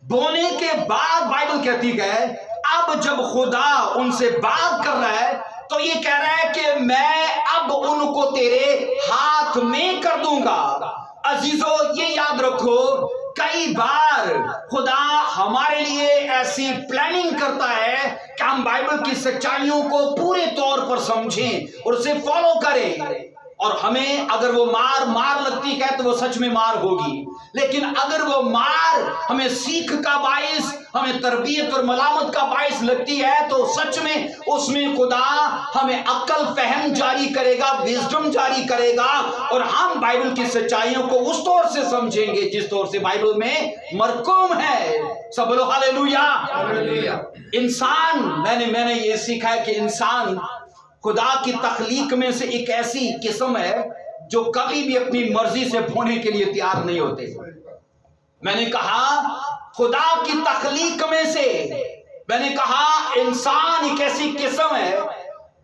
बोने के बाद बाइबल कहती है अब जब खुदा उनसे बात कर रहा है तो ये कह रहा है कि मैं अब उनको तेरे हाथ में कर दूंगा। अजीजों, ये याद रखो, कई बार खुदा हमारे लिए ऐसी प्लानिंग करता है कि हम बाइबल की सच्चाइयों को पूरे तौर पर समझें और उसे फॉलो करें। और हमें अगर वो मार लगती है तो वो सच में मार होगी, लेकिन अगर वो मार हमें सीख का बाइस, हमें तरबियत और मलामत का बाइस लगती है तो सच में उसमें खुदा हमें अक्ल फहम जारी करेगा, विजडम जारी करेगा और हम बाइबल की सच्चाइयों को उस तौर से समझेंगे जिस तौर से बाइबल में मरकूम है। सब बोलो हालेलुया। इंसान, मैंने ये सीखा है कि इंसान खुदा की तख्लीक में से एक ऐसी किस्म है जो कभी भी अपनी मर्जी से बोने के लिए तैयार नहीं होते। मैंने कहा खुदा की तख्लीक में से, मैंने कहा इंसान एक ऐसी किस्म है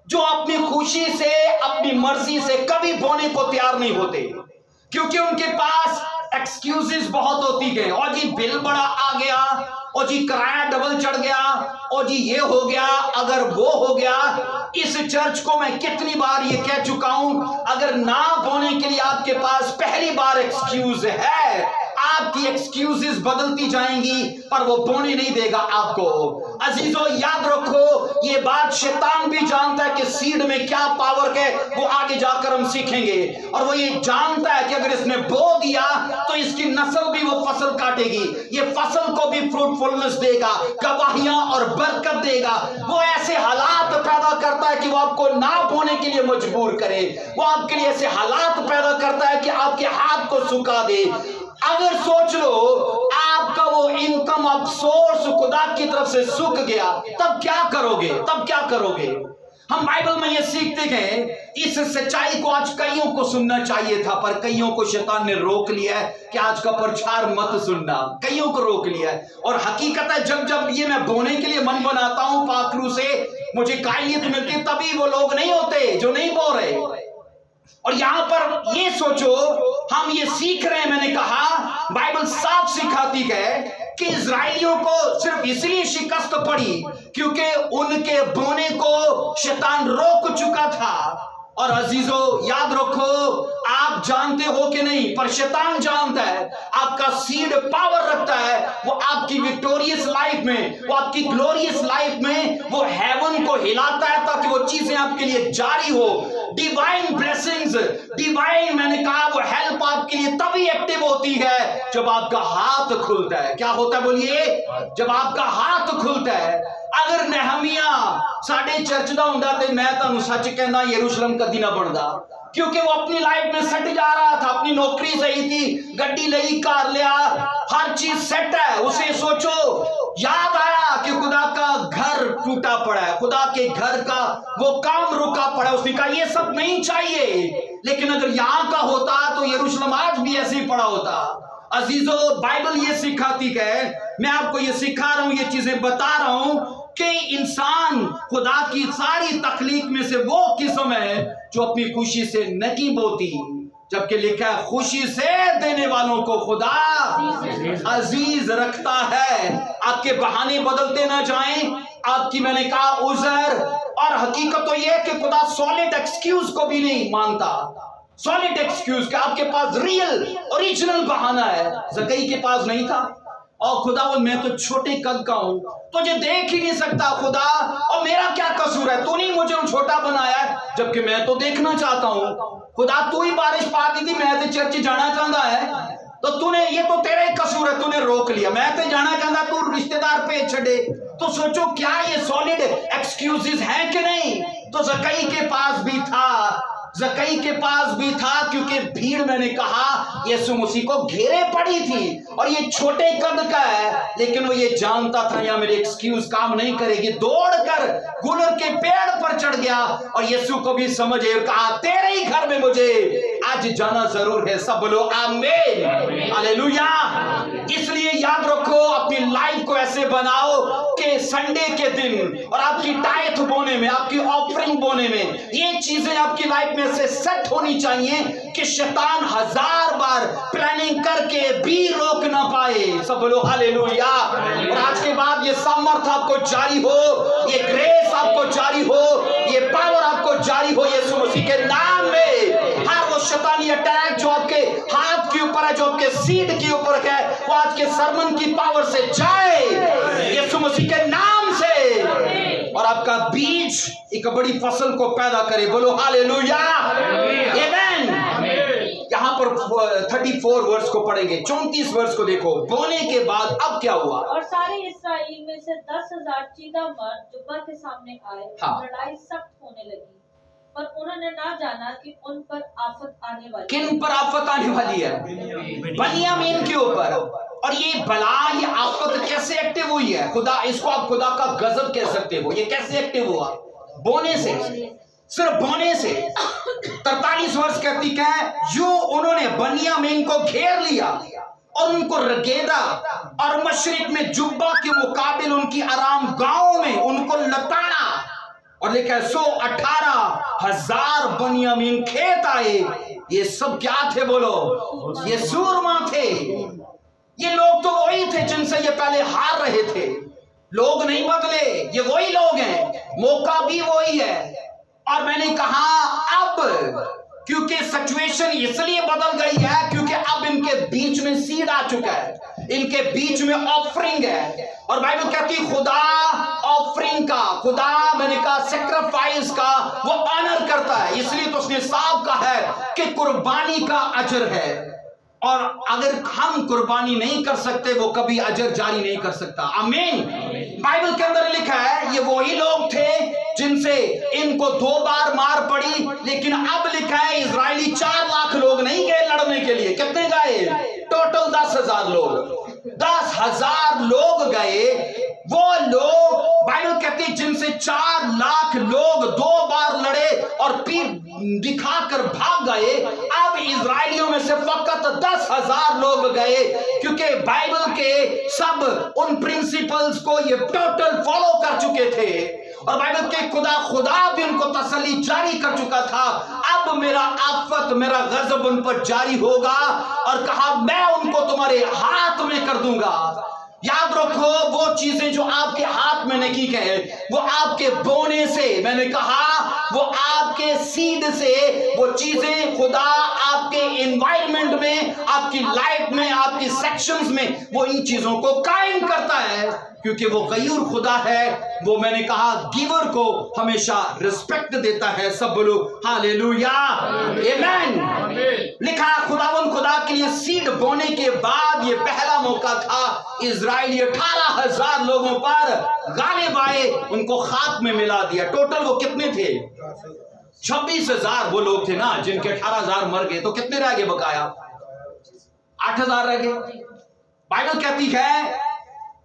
जो अपनी खुशी से, अपनी मर्जी से कभी बोने को तैयार नहीं होते, क्योंकि उनके पास एक्सक्यूजेस बहुत होती है। और जी बिल बड़ा आ गया, और जी किराया डबल चढ़ गया, और जी ये हो गया, अगर वो हो गया। इस चर्च को मैं कितनी बार ये कह चुका हूं, अगर ना बोने के लिए आपके पास पहली बार एक्सक्यूज है, आपकी एक्सक्यूजेस बदलती जाएंगी पर वो बोने नहीं देगा आपको। अजीजों, याद रखो, ये बात शैतान भी जानता है कि सीड में क्या पावर है, वो आगे जाकर हम सीखेंगे। और वो ये जानता है कि अगर इसने बो दिया तो इसकी नस्ल भी वो फसल काटेगी, ये फसल को भी फ्रूटफुलनेस देगा, गवाहियां और बरकत देगा। वो ऐसे हालात पैदा करता है कि वो आपको ना बोने के लिए मजबूर करे, वो आपके लिए ऐसे हालात पैदा करता है कि आपके हाथ को सुखा दे। अगर सोच लो आपका वो इनकम ऑफ सोर्स खुदा की तरफ से सूख गया, तब क्या करोगे? तब क्या करोगे? हम बाइबल में ये सीखते गए, इस सच्चाई को आज कईयों को सुनना चाहिए था, पर कईयों को शैतान ने रोक लिया है कि आज का प्रचार मत सुनना। कईयों को रोक लिया है। और हकीकत है, जब जब ये मैं बोने के लिए मन बनाता हूं पाखरू से, मुझे कायलियत मिलती है, तभी वो लोग नहीं होते जो नहीं बोल रहे। और यहां पर ये सोचो, हम ये सीख रहे हैं, मैंने कहा बाइबल साफ सिखाती है कि इजराइलियों को सिर्फ इसलिए शिकस्त पड़ी क्योंकि उनके बोने को शैतान रोक चुका था। और अजीजों, याद रखो, आप जानते हो कि नहीं, पर शैतान जानता है आपका सीड पावर रखता है। वो आपकी विक्टोरियस लाइफ में, वो आपकी ग्लोरियस लाइफ में वो हेवन को हिलाता है ताकि वो चीजें आपके लिए जारी हो। डिवाइन ब्लेसिंग्स, डिवाइन, मैंने कहा, वो हेल्प आपके लिए तभी एक्टिव होती है जब आपका हाथ खुलता है। क्या होता है बोलिए? जब आपका हाथ खुलता है। अगर नहमिया साडे चर्च दा हुंदा ते मैं तुहानू सच कहना यरूशलेम कदी ना बनदा, क्योंकि वो अपनी लाइफ में सेट जा रहा था। अपनी नौकरी सही थी, गड्डी लई, कार लिया, हर चीज सेट है। उसे सोचो याद आया कि खुदा का घर टूटा पड़ा है, खुदा के घर का वो काम रुका पड़ा है। उसने कहा ये सब नहीं चाहिए। लेकिन अगर यहां का होता तो यरूशलेम आज भी ऐसे ही पड़ा होता। अजीजों, बाइबल ये सिखाती है, मैं आपको ये सिखा रहा हूं, ये चीजें बता रहा हूं कि इंसान खुदा की सारी तख्लीक में से वो किस्म है जो अपनी खुशी से नहीं बोती, जबकि लिखा है खुशी से देने वालों को खुदा अजीज रखता है। आपके बहाने बदलते ना जाएं, आपकी, मैंने कहा, उज़र। और हकीकत तो यह कि खुदा सॉलिड एक्सक्यूज को भी नहीं मानता। सॉलिड एक्सक्यूज का आपके पास रियल ओरिजिनल बहाना है, ज़कई के पास नहीं था। और खुदा वो, मैं तो छोटे कद का हूं, तुझे देख ही नहीं सकता खुदा, और मेरा क्या कसूर है? तूने मुझे छोटा बनाया है, जबकि मैं तो देखना चाहता हूं। खुदा तू ही बारिश पा दी थी, मैं तो चर्च जाना चाहता है, तो तूने, ये तो तेरा ही कसूर है, तूने रोक लिया। मैं तो जाना चाहता, तू रिश्तेदार पे छड़े। तो सोचो क्या ये सॉलिड एक्सक्यूजेस हैं कि नहीं? तो ज़कई के पास भी था, ज़कई के पास भी था, क्योंकि भीड़, मैंने कहा, यीशु मसीह को घेरे पड़ी थी। और ये छोटे कद का है, लेकिन वो ये जानता था यहाँ मेरी एक्सक्यूज काम नहीं करेगी। दौड़कर गुलर के पेड़ पर चढ़ गया और यीशु को भी समझे और कहा तेरे ही घर में मुझे आज जाना जरूर है। सब बोलो आमीन, हालेलुया। इसलिए याद रखो, अपनी लाइफ को ऐसे बनाओ कि संडे के दिन और आपकी टाइथ बोने में, आपकी ऑफरिंग बोने में, ये चीजें आपकी लाइफ में से सेट होनी चाहिए कि शैतान 1000 बार प्लानिंग करके भी रोक ना पाए। सब बोलो हालेलुया। और आज के बाद ये सामर्थ आपको जारी हो, ये ग्रेस आपको जारी हो, ये पावर आपको जारी हो यीशु मसीह के नाम में। हर वो शैतानी अटैक जो आपके हाथ के ऊपर है, जो आपके सीड के ऊपर है, वो आज के सरमन की पावर से जाए यीशु मसीह के नाम से, और आपका बीज एक बड़ी फसल को पैदा करे। बोलो हालेलुया, आमीन। यहाँ पर 34 वर्ष को पढ़ेंगे, 34 वर्ष को देखो। बोने के बाद अब क्या हुआ? और सारे इस्राएल में से 10,000 चीदा मर्द जुब्बा के सामने आए। हाँ। लड़ाई सख्त होने लगी, पर उन्होंने ना जाना कि उन पर आफत आने वाली। किन पर आफत आने वाली है? बनियामीन के ऊपर। और ये बला, ये आफत कैसे एक्टिव हुई है? खुदा, इसको आप खुदा का गजब कह सकते हो। ये कैसे एक्टिव हुआ? बोने से, सिर्फ बोने से। 43 वर्ष कहती है, यूं उन्होंने बनियामीन को घेर लिया और उनको रगेदा, और मशरिक में जुब्बा के मुकाबिल उनकी आराम गांवों में उनको लताड़ा। और लिखा है 118,000 बनियामीन खेत आए। ये सब क्या थे? बोलो, ये सूरमा थे। ये लोग तो वही थे जिनसे ये पहले हार रहे थे। लोग नहीं बदले, ये वही लोग हैं, मौका भी वही है। और मैंने कहा अब, क्योंकि सिचुएशन इसलिए बदल गई है क्योंकि अब इनके बीच में सीड आ चुका है, इनके बीच में ऑफरिंग है। और बाइबल कहती है खुदा ऑफरिंग का, खुदा, मैंने कहा, सैक्रिफाइस का वो ऑनर करता है। इसलिए तो उसने साफ कहा है कि कुर्बानी का अजर है, और अगर हम कुर्बानी नहीं कर सकते वो कभी अजर जारी नहीं कर सकता। आमीन। बाइबल के अंदर लिखा है ये वही लोग थे जिनसे इनको 2 बार मार पड़ी, लेकिन अब लिखा है इजरायली 4 लाख लोग नहीं गए लड़ने के लिए। कितने गए? टोटल 10,000 लोग। 10,000 लोग गए। वो लोग बाइबल कहती है जिनसे 4 लाख लोग 2 बार लड़े और पीठ दिखाकर भाग गए। अब इजरायलियों में से फकत 10,000 लोग गए, क्योंकि बाइबल के सब उन प्रिंसिपल्स को ये टोटल फॉलो कर चुके थे और बाइबल के खुदा भी उनको तसल्ली जारी कर चुका था। अब मेरा आफत, मेरा गजब उन पर जारी होगा और कहा मैं उनको तुम्हारे हाथ में कर दूंगा। याद रखो वो चीजें जो आपके हाथ में नहीं गए वो आपके बोने से, मैंने कहा वो आपके सीड से, वो चीजें खुदा आपके एनवायरनमेंट में, आपकी लाइफ में, आपकी सेक्शंस में वो इन चीजों को कायम करता है, क्योंकि वो गयूर खुदा है। वो मैंने कहा गिवर को हमेशा रिस्पेक्ट देता है। सब बोलो हालेलुया, आमीन। लिखा खुदावन खुदा के लिए सीड बोने के बाद ये पहला मौका था। इजराइली 18,000 लोगों पर गालिब आए, उनको खाक में मिला दिया। टोटल वो कितने थे? 26,000 वो लोग थे ना, जिनके 18,000 मर गए, तो कितने रह गए बकाया? 8,000 रह गए। बाइबल कहती है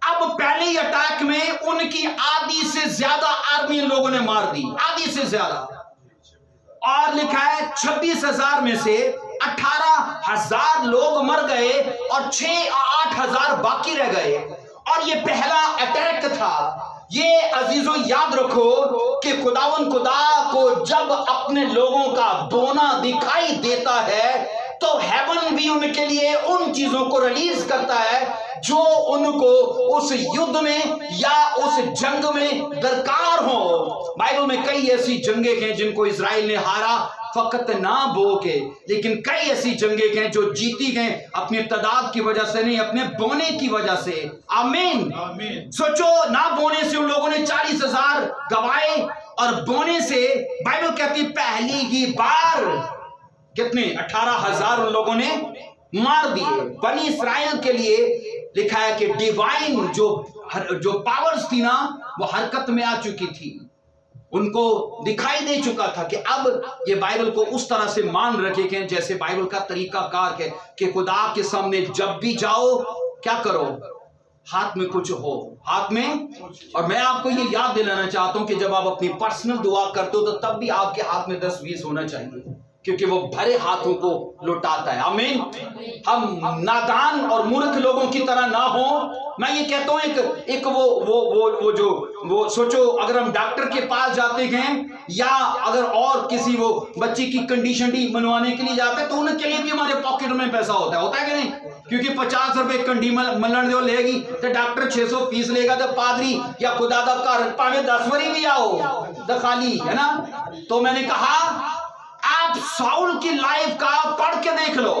अब पहले ही अटैक में उनकी आधी से ज्यादा आर्मी लोगों ने मार दी, आधी से ज्यादा। और लिखा है 26,000 में से 18,000 लोग मर गए और 6-8,000 बाकी रह गए। और ये पहला अटैक था। ये अजीजों याद रखो कि खुदावन खुदा को जब अपने लोगों का बोना दिखाई देता है तो हेवन भी उनके लिए उन चीजों को रिलीज करता है जो उनको उस युद्ध में या उस जंग में दरकार हो। बाइबल में कई ऐसी जंगें हैं जिनको इजराइल ने हारा, फकत ना बो के, लेकिन कई ऐसी जंगें हैं जो जीती गए अपनी तादाद की वजह से नहीं, अपने बोने की वजह से। आमीन। सोचो ना बोने से उन लोगों ने 40,000 गवाए और बोने से बाइबल कहती पहली ही बार कितने? 18,000 उन लोगों ने मार दिए। बनी इस्राएल के लिए लिखा है कि डिवाइन जो पावर्स थी ना वो हरकत में आ चुकी थी, उनको दिखाई दे चुका था कि अब ये बाइबल को उस तरह से मान रखे गए जैसे बाइबल का तरीकाकार है कि खुदा के सामने जब भी जाओ क्या करो? हाथ में कुछ हो, हाथ में। और मैं आपको ये याद दिलाना चाहता हूं कि जब आप अपनी पर्सनल दुआ करते हो तो तब भी आपके हाथ में 10-20 होना चाहिए, क्योंकि वो भरे हाथों को लौटाता है। आमीन। हम नादान और मूर्ख लोगों की तरह ना हो। मैं ये कहता हूं एक वो सोचो अगर हम डॉक्टर के पास जाते हैं या अगर और किसी वो बच्चे की कंडीशन भी मनवाने के लिए जाते हैं तो उनके लिए भी हमारे पॉकेट में पैसा होता है कि नहीं? क्योंकि 50 रुपए कंडी मलन जो लेगी तो डॉक्टर 600 फीस लेगा, तो पादरी या खुदा दा घर पावे 10 वरी भी आओ तो खाली है ना। तो मैंने कहा आप साउल की लाइफ का पढ़ के देख लो।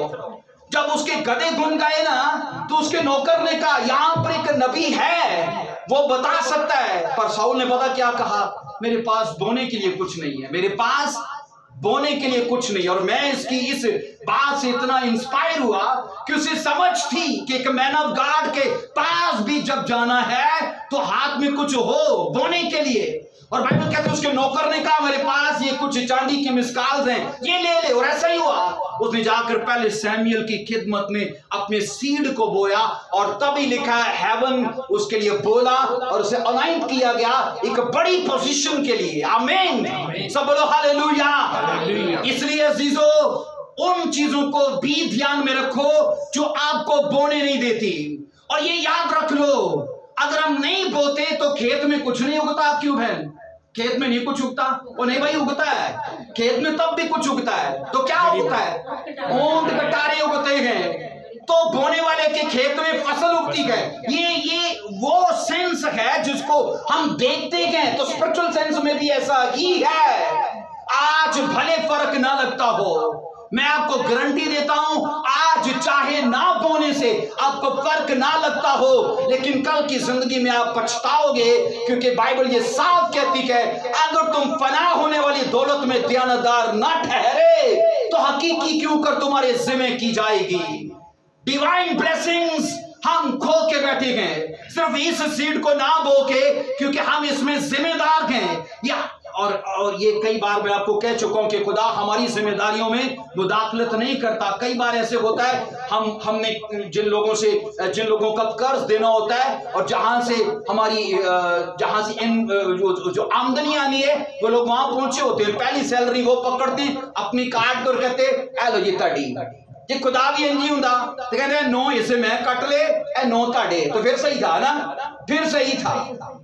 जब उसके गधे गुम गए ना तो उसके नौकर ने कहा यहां पर एक नबी है, वो बता सकता है। पर साउल ने पता क्या कहा? मेरे पास बोने के लिए कुछ नहीं है, मेरे पास बोने के लिए कुछ नहीं। और मैं इसकी इस बात से इतना इंस्पायर हुआ कि उसे समझ थी कि एक मैन ऑफ गॉड के पास भी जब जाना है तो हाथ में कुछ हो बोने के लिए। और बाइबल कहते हैं उसके नौकर ने कहा मेरे पास ये कुछ चांदी की मिस्काल्स हैं, ये ले ले। और ऐसा ही हुआ, उसने जाकर पहले सैमुएल की खिदमत में अपने सीड को बोया और तभी लिखा है हेवन उसके लिए बोला और उसे अनाइंट किया गया एक बड़ी पोजीशन के लिए। आमीन। सब बोलो हालेलुया। इसलिए अजीजों उन चीजों को भी ध्यान में रखो जो आपको बोने नहीं देती। और ये याद रख लो अगर हम नहीं बोते तो खेत में कुछ नहीं उगता। क्यों बहन? खेत में नहीं कुछ उगता? वो नहीं भाई उगता है, खेत में तब भी कुछ उगता है। तो क्या उगता है? ऊंट कटारे उगते हैं, तो बोने वाले के खेत में फसल उगती है। ये वो सेंस है जिसको हम देखते हैं। तो स्पिरिचुअल सेंस में भी ऐसा ही है। आज भले फर्क ना लगता हो, मैं आपको गारंटी देता हूं आज चाहे ना बोने से आपको फर्क ना लगता हो, लेकिन कल की जिंदगी में आप पछताओगे, क्योंकि बाइबल ये साफ कहती है अगर तुम फना होने वाली दौलत में दयानतदार ना ठहरे तो हकीकी क्यों कर तुम्हारे जिम्मे की जाएगी। डिवाइन ब्लेसिंग्स हम खो के बैठे हैं। सिर्फ इस सीड को ना बो के, क्योंकि हम इसमें जिम्मेदार हैं, या और ये कई बार मैं आपको कह चुका हूं कि खुदा हमारी जिम्मेदारियों में मुदाखलत नहीं करता। कई बार ऐसे होता है हमने जिन लोगों का कर्ज देना होता है, और जहां से जो आमदनी आनी है, वो लोग वहां पहुंचे होते हैं, पहली सैलरी वो पकड़ते अपनी काट कर कहते ए लो जी ताड़ी। जे खुदा भी इंजी हुंदा तो कहते नो इसे मैं कट ले, ए नो ताड़े, तो फिर सही था ना, फिर सही था,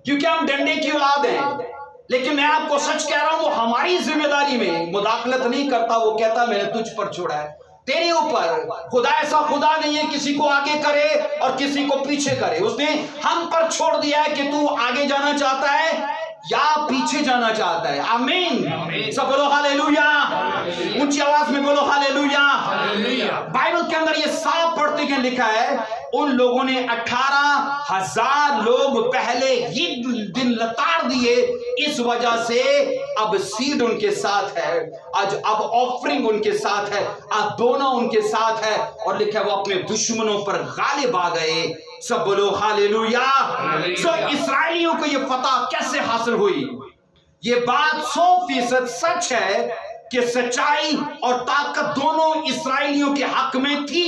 क्योंकि हम डंडे की औलाद हैं। लेकिन मैं आपको सच कह रहा हूं, वो हमारी जिम्मेदारी में मुदाखलत नहीं करता। वो कहता मैंने तुझ पर छोड़ा है, तेरे ऊपर। खुदा ऐसा खुदा नहीं है किसी को आगे करे और किसी को पीछे करे। उसने हम पर छोड़ दिया है कि तू आगे जाना चाहता है या पीछे जाना चाहता है। आमीन। सब बोलो हालेलुया, ऊंची आवाज में बोलो हालेलुया। बाइबल के अंदर ये साफ पढ़ते के लिखा है, उन लोगों ने 18,000 लोग पहले ही दिन लताड़ दिए, इस वजह से अब सीड उनके साथ है, अब ऑफरिंग उनके साथ है, अब दोना उनके साथ है, और लिखा है वो अपने दुश्मनों पर गालिब आ गए। सब बोलो हालेलुया। सो इस्राएलियों को ये फतह कैसे हासिल हुई? ये बात 100% सच है कि सच्चाई और ताकत दोनों इस्राएलियों के हक में थी,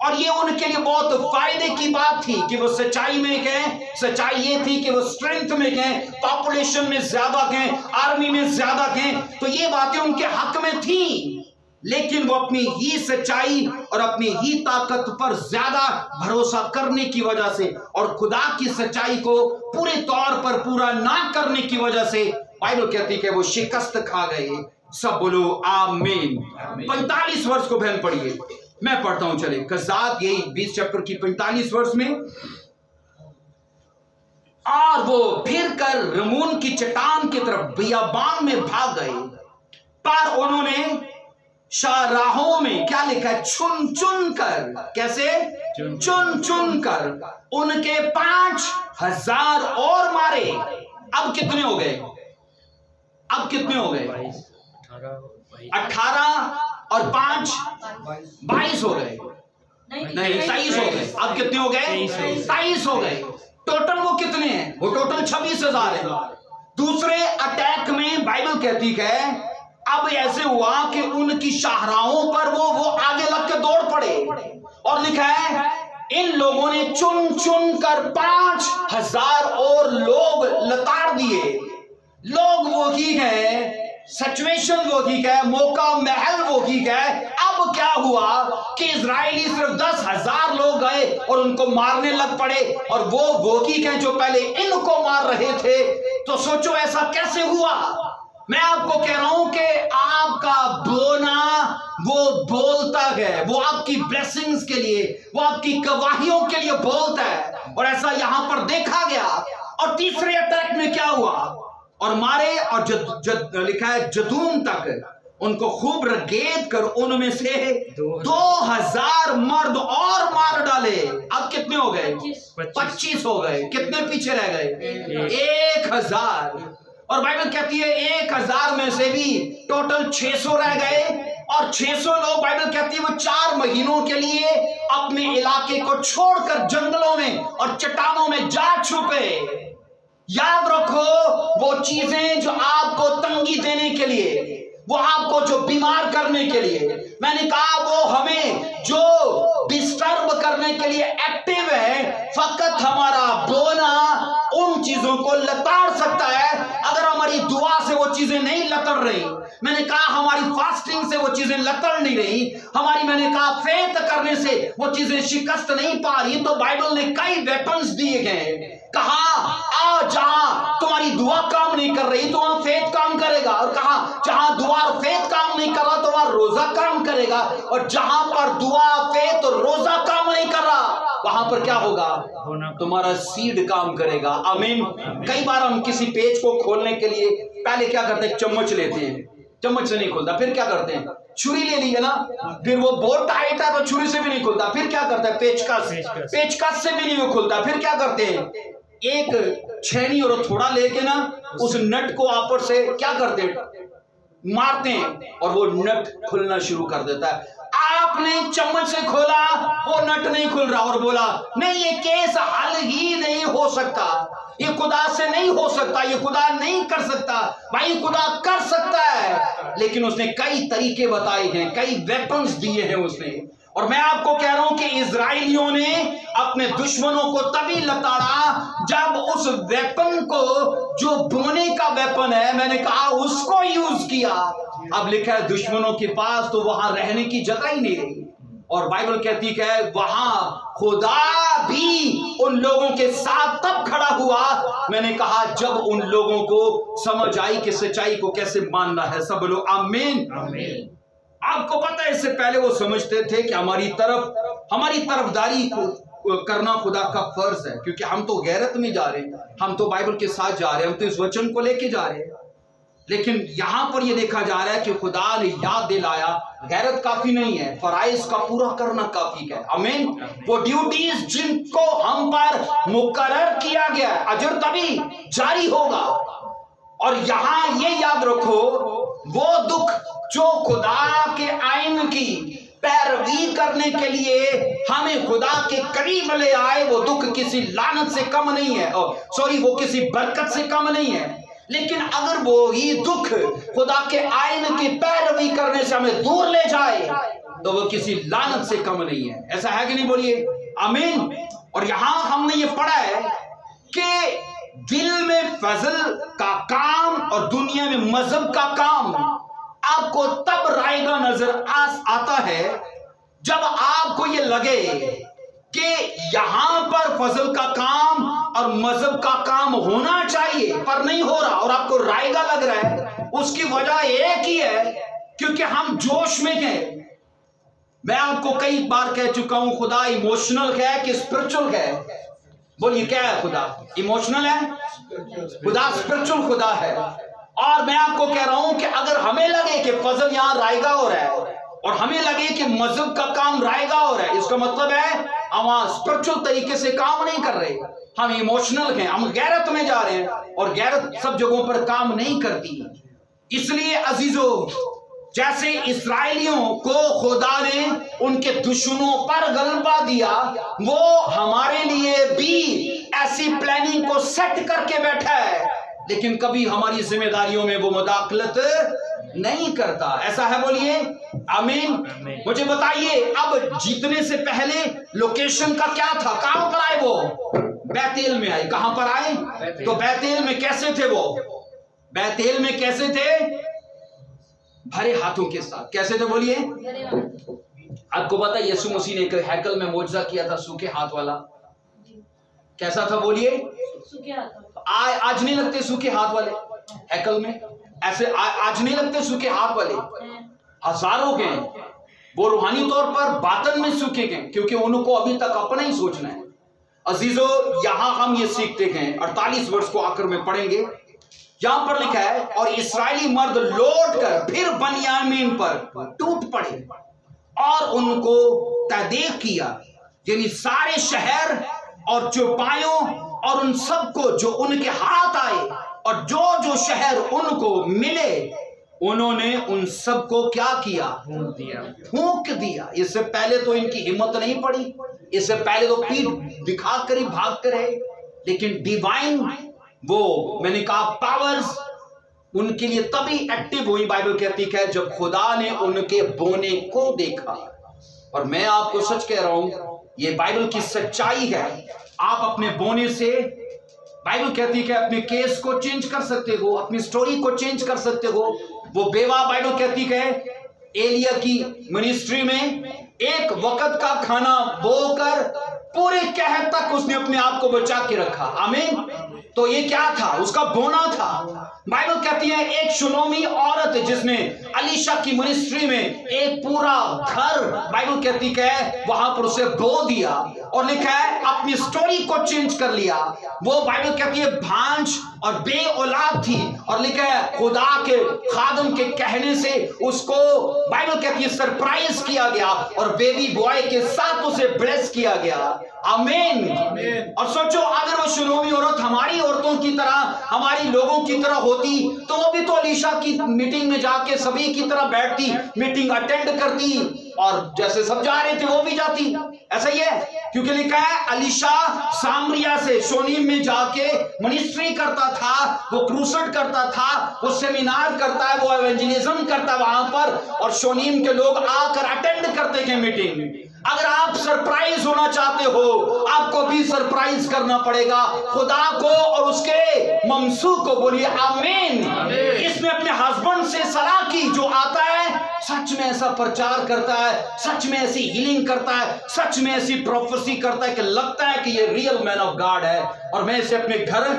और ये उनके लिए बहुत फायदे की बात थी कि वो सच्चाई में गए। सच्चाई ये थी कि वो स्ट्रेंथ में गए, पॉपुलेशन में ज्यादा गए, आर्मी में ज्यादा गए, तो ये बातें उनके हक में थी। लेकिन वो अपनी ही सच्चाई और अपनी ही ताकत पर ज्यादा भरोसा करने की वजह से, और खुदा की सच्चाई को पूरे तौर पर पूरा ना करने की वजह से, बाइबल कहती है कि वो शिकस्त खा गए। सब बोलो आमीन। 45 वर्ष को बहन पढ़िए, मैं पढ़ता हूं, चले। कज़ात यही 20 चैप्टर की 45 वर्ष में, और वो फिर कर रमून की चट्टान की तरफ बियाबान में भाग गए, पर उन्होंने शाहराहों में क्या लिखा है, चुन चुन कर, कैसे चुन चुन कर उनके 5,000 और मारे। अब कितने हो गए? अब कितने हो गए? 18 और 5 22 हो गए, नहीं 23 हो गए। अब कितने हो गए? 23 हो गए। टोटल वो कितने हैं? वो टोटल 26,000 है। दूसरे अटैक में बाइबल कहती है अब ऐसे हुआ कि उनकी शाहराहों पर वो आगे लग के दौड़ पड़े, और लिखा है इन लोगों ने चुन चुन कर 5,000 और लोग लताड़ दिए। लोग वो ही गए, सिचुएशन वो ही गए, मौका महल वो ही गए। अब क्या हुआ कि इजरायली सिर्फ 10,000 लोग गए और उनको मारने लग पड़े, और वो ही गए जो पहले इनको मार रहे थे। तो सोचो ऐसा कैसे हुआ? मैं आपको कह रहा हूं कि आपका बोना वो बोलता है, वो आपकी ब्लेसिंग्स के लिए, वो आपकी गवाहियों के लिए बोलता है, और ऐसा यहां पर देखा गया। और तीसरे अटैक में क्या हुआ? और मारे, और लिखा है जदूम तक उनको खूब रगेद कर उनमें से 2,000 मर्द और मार डाले। अब कितने हो गए? 25 हो गए। कितने पीछे रह गए? 1,000। और बाइबल कहती है 1,000 में से भी टोटल 600 रह गए, और 600 लोग बाइबल कहती है वो 4 महीनों के लिए अपने इलाके को छोड़कर जंगलों में और चट्टानों में जा छुपे। याद रखो, वो चीजें जो आपको तंगी देने के लिए, वो आपको जो बीमार करने के लिए, मैंने कहा वो हमें जो डिस्टर्ब करने के लिए एक्टिव है, फकत हमारा बोना उन चीजों को लताड़ सकता है। अगर हमारी दुआ से वो चीजें नहीं लतड़ रही, मैंने कहा हमारी फास्टिंग से वो चीजें लतड़ नहीं रही, हमारी मैंने कहा फेथ करने से वो चीजें शिकस्त नहीं पा रही, तो बाइबल ने कई वेपन्स दिए गए। कहा जहां तुम्हारी दुआ काम नहीं कर रही तो वहां फेथ काम करेगा, और कहा जहां दुआ और फेथ काम नहीं कर रहा तो वहां रोजा काम करेगा, और जहां पर दुआ फेथ और रोजा काम नहीं कर रहा वहां पर क्या होगा? तुम्हारा सीड काम करेगा। आमीन। कई बार हम किसी पेज को खोलने के लिए पहले क्या करते हैं? चम्मच लेते हैं, चम्मच से नहीं खुलता, फिर क्या करते हैं? छुरी ले ली है ना, फिर वो बहुत टाइट है तो छुरी से भी नहीं खुलता, फिर क्या करता है? पेचकस से भी नहीं वो खुलता, फिर क्या करते हैं? एक छेनी और थोड़ा लेके ना उस नट को आपस से क्या करते हैं? मारते हैं और वो नट खुलना शुरू कर देता है। आपने चम्मच से खोला, वो नट नहीं खुल रहा और बोला नहीं, ये केस हल ही नहीं हो सकता, ये खुदा से नहीं हो सकता, ये खुदा नहीं कर सकता। भाई खुदा कर सकता है, लेकिन उसने कई तरीके बताए हैं, कई वेपन्स दिए हैं उसने। और मैं आपको कह रहा हूं कि इजराइलियों ने अपने दुश्मनों को तभी लताड़ा जब उस वेपन को, जो बोने का वेपन है, मैंने कहा उसको यूज किया। अब लिखा है दुश्मनों के पास तो वहां रहने की जगह ही नहीं रही। और बाइबल कहती है वहां खुदा भी उन लोगों के साथ तब खड़ा हुआ, मैंने कहा जब उन लोगों को समझ आई कि सच्चाई को कैसे मानना है। सब लोग आमीन आमीन। आपको पता है इससे पहले वो समझते थे कि हमारी तरफदारी को करना खुदा का फर्ज है, क्योंकि हम तो गैरत में जा रहे हैं, हम तो बाइबल के साथ जा रहे हैं, हम तो इस वचन को लेके जा रहे हैं। लेकिन यहां पर यह देखा जा रहा है कि खुदा ने याद दिलाया गैरत काफी नहीं है, फराइज का पूरा करना काफी है। आमीन। वो ड्यूटीज जिनको हम पर मुकर्रर किया गया है, अजर तभी जारी होगा। और यहां ये याद रखो, वो दुख जो खुदा के आइन की पैरवी करने के लिए हमें खुदा के करीब ले आए, वो दुख किसी लानत से कम नहीं है, वो किसी बरकत से कम नहीं है। लेकिन अगर वो ही दुख खुदा के आइन की पैरवी करने से हमें दूर ले जाए, तो वो किसी लानत से कम नहीं है। ऐसा है कि नहीं? बोलिए आमीन। और यहां हमने ये पढ़ा है कि दिल में फजल का काम और दुनिया में मजहब का काम आपको तब रायगा नजर आता है जब आपको ये लगे कि यहां पर फजल का काम और मजहब का काम होना चाहिए पर नहीं हो रहा और आपको रायगा लग रहा है। उसकी वजह एक ही है, क्योंकि हम जोश में हैं। मैं आपको कई बार कह चुका हूं खुदा इमोशनल है कि स्पिरिचुअल है। बोलिए क्या है? खुदा इमोशनल है, खुदा स्पिरिचुअल खुदा है। और मैं आपको कह रहा हूं कि अगर हमें लगे कि फजल यहां रायगा हो रहा है और हमें लगे कि मजहब का काम रायगा हो रहा है, इसका मतलब है हम स्पिरिचुअल तरीके से काम नहीं कर रहे, हम इमोशनल हैं, हम गैरत में जा रहे हैं, और गैरत सब जगहों पर काम नहीं करती। इसलिए अजीजों, जैसे इस्राएलियों को खुदा ने उनके दुश्मनों पर गलबा दिया, वो हमारे लिए भी ऐसी प्लानिंग को सेट करके बैठा है, लेकिन कभी हमारी जिम्मेदारियों में वो मुदाखलत नहीं करता। ऐसा है? बोलिए आमीन। मुझे बताइए, अब जीतने से पहले लोकेशन का क्या था? कहां पर आए वो? बैतेल में आए। कहां पर आए? तो बैतेल में कैसे थे वो? बैतेल में कैसे थे? भरे हाथों के साथ। कैसे थे? बोलिए। आपको पता है यीशु मसीह ने एक हैकल में मोजज़ा किया था, सूखे हाथ वाला। कैसा था? बोलिए। सूखे हाथ। आज नहीं लगते सूखे हाथ वाले हैकल में? ऐसे आज नहीं लगते सूखे हाथ वाले? हजारों के हैं वो, रूहानी तौर पर बातन में सूखे गए, क्योंकि उनको अभी तक अपना ही सोचना है। अजीजों, यहां हम ये सीखते हैं, 48 वर्ष को आखिर में पढ़ेंगे। यहां पर लिखा है, और इस्राएली मर्द लौट कर फिर बनियामीन पर टूट पड़े और उनको तहदीक किया, यानी सारे शहर और चौपायों और उन सबको जो उनके हाथ आए और जो जो शहर उनको मिले, उन्होंने उन सबको क्या किया? फूंक दिया। इससे पहले तो इनकी हिम्मत नहीं पड़ी, इससे पहले तो पीठ दिखा कर ही भाग कर रहे, लेकिन डिवाइन वो, मैंने कहा, पावर्स उनके लिए तभी एक्टिव हुई, बाइबल कहती है, जब खुदा ने उनके बोने को देखा। और मैं आपको सच कह रहा हूं, ये बाइबल की सच्चाई है। आप अपने बोने से, बाइबल कहती है कि अपने केस को चेंज कर सकते हो, अपनी स्टोरी को चेंज कर सकते हो। वो बेवा, बाइबल कहती है, एलिया की मिनिस्ट्री में एक वक्त का खाना बोकर पूरे कहर तक उसने अपने आप को बचा के रखा। आमीन। तो ये क्या था? उसका बोना था। बाइबल कहती है एक शुनोमी औरत जिसने अलीशा की मिनिस्ट्री में एक पूरा घर, बाइबल कहती है, वहां पर उसे बो दिया और लिखा है अपनी स्टोरी को चेंज कर लिया। वो बाइबल कहती है भांज और बे औलाद थी, और लिखा है खुदा के खादम के कहने से उसको बाइबल कहती है सरप्राइज किया गया और बेबी बॉय के साथ उसे ब्लेस किया गया। आमीन। और सोचो अगर वो शुनोमी औरत हमारी औरतों की तरह, हमारी लोगों की तरह होती तो वो भी तो अलीशा की मीटिंग में जाके सभी की तरह बैठती, मीटिंग अटेंड करती, और जैसे सब जा रहे थे वो भी जाती। ऐसा ही है, क्योंकि लिखा है अलीशा सामरिया से शोनीम में जाके मिनिस्ट्री करता था, वो क्रूसेड करता था, वो सेमिनार करता है, वो एवेंजलिज्म करता है वहां पर, और शोनीम के लोग आकर अटेंड करते थे मीटिंग। अगर आप सरप्राइज होना चाहते हो, आपको भी सरप्राइज करना पड़ेगा खुदा को और उसके ममसू को। बोलिए आमीन। इसने अपने हस्बैंड से सलाह की, जो आता है सच में ऐसा प्रचार करता है, सच में ऐसी हीलिंग करता है, सच में ऐसी प्रोफेसी करता है कि लगता है कि ये रियल मैन ऑफ गॉड है, और मैं इसे अपने घर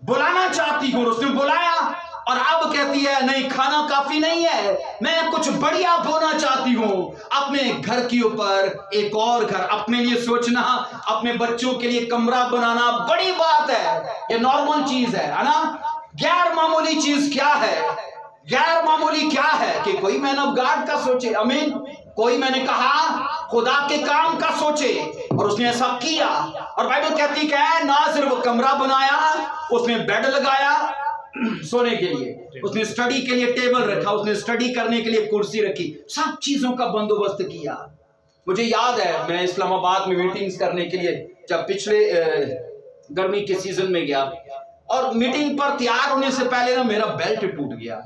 बुलाना चाहती हूँ। उसने बुलाया, और अब कहती है नहीं, खाना काफी नहीं है, मैं कुछ बढ़िया बोना चाहती हूँ। अपने घर के ऊपर एक और घर, अपने लिए सोचना, अपने बच्चों के लिए कमरा बनाना बड़ी बात है, ये नॉर्मल चीज है ना। गैर मामूली चीज क्या है? गैर मामूली क्या है कि कोई मैन ऑफ गॉड का सोचे। आमीन। कोई, मैंने कहा, खुदा के काम का सोचे, और उसने ऐसा किया। और बाइबल कहती है ना सिर्फ कमरा बनाया, उसने बेड लगाया सोने के लिए, उसने स्टडी के लिए टेबल रखा, उसने स्टडी करने के लिए कुर्सी रखी, सब चीजों का बंदोबस्त किया। मुझे याद है मैं इस्लामाबाद में मीटिंग्स करने के लिए जब पिछले गर्मी के सीजन में गया, और मीटिंग पर तैयार होने से पहले ना मेरा बेल्ट टूट गया,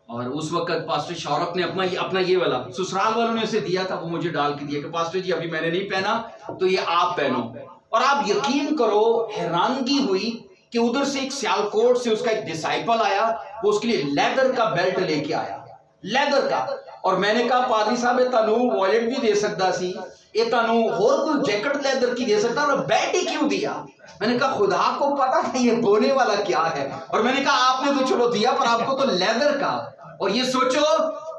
और उस वक्त पास्टर शौरभ ने अपना ये वाला ससुराल वालों ने उसे दिया था, वो मुझे डाल के दिया कि पास्टर जी अभी मैंने नहीं पहना तो ये आप पहनो। और आप यकीन करो, हैरानगी हुई कि उधर से एक सियालकोट से उसका एक डिसाइपल आया, वो उसके लिए लेदर का बेल्ट लेके आया, लेदर का। और मैंने कहा पादरी साहब ये तानू वॉलेट भी दे सकता सी, ये तानू और कोई जैकेट लेदर की दे सकता, और बेल्ट ही क्यों दिया? मैंने कहा खुदा को पता था ये बोने वाला क्या है। और मैंने कहा आपने तो चलो दिया, पर आपको तो लेदर का। और ये सोचो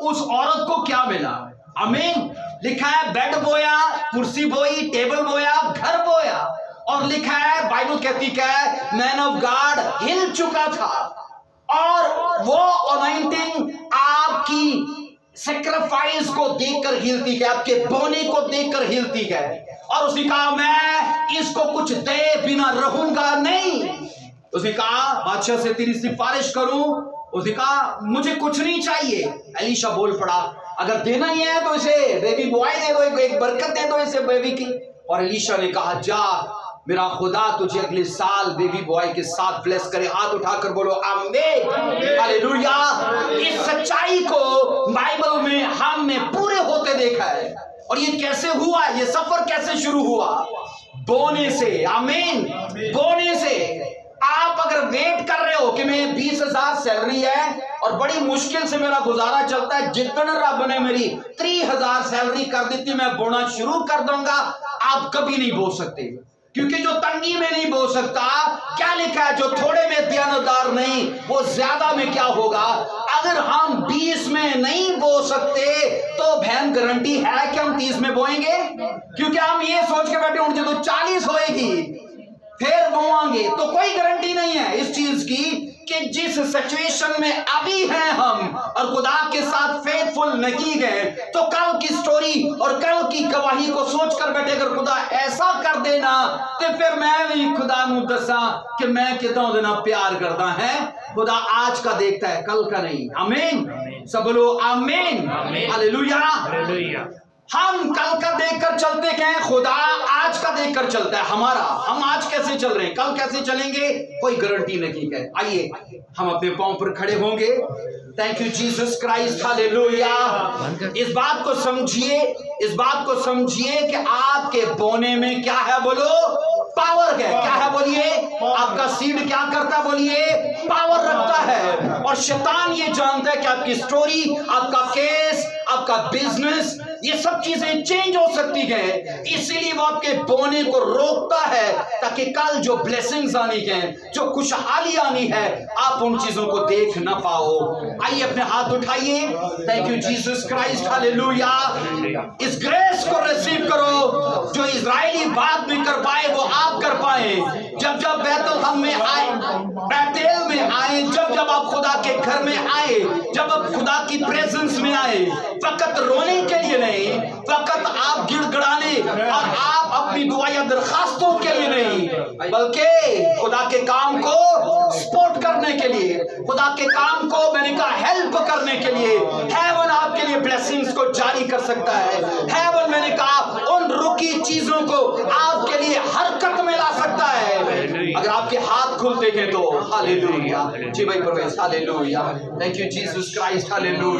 उस औरत को क्या मिला। आमीन। लिखा है बेड बोया, कुर्सी बोई, टेबल बोया, घर बोया, और लिखा है बाइबल कहती है मैन ऑफ गॉड हिल चुका था, और वो अनॉइंटिंग आपकी सैक्रिफाइस को देखकर हिलती है, आपके बोने को देखकर हिलती है। और उसने कहा मैं इसको कुछ दे बिना रहूंगा नहीं। उसने कहा बादशाह से तेरी सिफारिश करूं? उसने कहा मुझे कुछ नहीं चाहिए। एलीशा बोल पड़ा अगर देना ही है तो इसे बेबी बॉय दे दो, एक बरकत दे दो इसे बेबी की। और एलीशा ने कहा जा मेरा खुदा तुझे अगले साल बेबी बॉय के साथ ब्लेस करे। हाथ उठाकर बोलो आमीन, हालेलुया। इस सच्चाई को बाइबल में हमने पूरे होते देखा है। और ये कैसे हुआ? ये सफर कैसे शुरू हुआ? बोने से। आमीन, बोने से। आप अगर वेट कर रहे हो कि मैं 20,000 सैलरी है और बड़ी मुश्किल से मेरा गुजारा चलता है, जितना रब ने मेरी 3,000 सैलरी कर दी थी मैं बोना शुरू कर दूंगा, आप कभी नहीं बो सकते। क्योंकि जो तंगी में नहीं बो सकता, क्या लिखा है जो थोड़े में दयानतदार नहीं वो ज्यादा में क्या होगा। अगर हम 20 में नहीं बो सकते तो बहन गारंटी है कि हम 30 में बोएंगे? क्योंकि हम ये सोच के बैठे होंगे तो 40 होएगी फिर बोआंगे, तो कोई गारंटी नहीं है इस चीज की कि जिस सिचुएशन में अभी हैं हम और खुदा के साथ फेथफुल नहीं गए तो कल की स्टोरी और कल की गवाही को सोच कर बैठे अगर खुदा ऐसा कर देना तो फिर मैं भी खुदा नू दसा कि मैं कितना देना प्यार करता है। खुदा आज का देखता है, कल का नहीं। आमीन, सब बोलो आमीन, हालेलुया। हम कल का देखकर चलते हैं, खुदा आज का देखकर चलता है हमारा। हम आज कैसे चल रहे हैं, कल कैसे चलेंगे, कोई गारंटी नहीं है। आइए हम अपने पांव पर खड़े होंगे। Thank you Jesus Christ, hallelujah. इस बात को समझिए, इस बात को समझिए कि आपके बोने में क्या है, बोलो पावर है। क्या है बोलिए? आपका सीड क्या करता है बोलिए? पावर रखता है। और शैतान ये जानता है कि आपकी स्टोरी, आपका केस, आपका बिजनेस, ये सब चीजें चेंज हो सकती हैं, इसीलिए वो आपके बोने को रोकता है ताकि कल जो ब्लेसिंग्स आनी है, जो खुशहाली आनी है, आप उन चीजों को देख ना पाओ। आइए अपने हाथ उठाइए। Thank you Jesus Christ, hallelujah. इस ग्रेस को रिसीव करो जो इजराइली बात नहीं कर पाए वो आप कर पाए। जब जब बैतलहम में आए, बैतेल में आए, जब जब आप खुदा के घर में आए, जब आप खुदा की प्रेजेंस में आए, फकत रोने के लिए नहीं, फकत आप गिड़गिड़ाने और आप अपनी दुआ या दरखास्तों के लिए नहीं, बल्कि खुदा के काम को सपोर्ट करने के लिए, खुदा के काम को मैंने कहा हेल्प करने के लिए हेवन आपके लिए ब्लेसिंग्स को जारी कर सकता है। हेवन मैंने कहा उन रुकी चीजों को आपके लिए हरकत में ला सकता है अगर आपके हाथ खुलते हैं तो। हालेलुया। जी भाई Parvesh, hallelujah. Thank you Jesus Christ, hallelujah.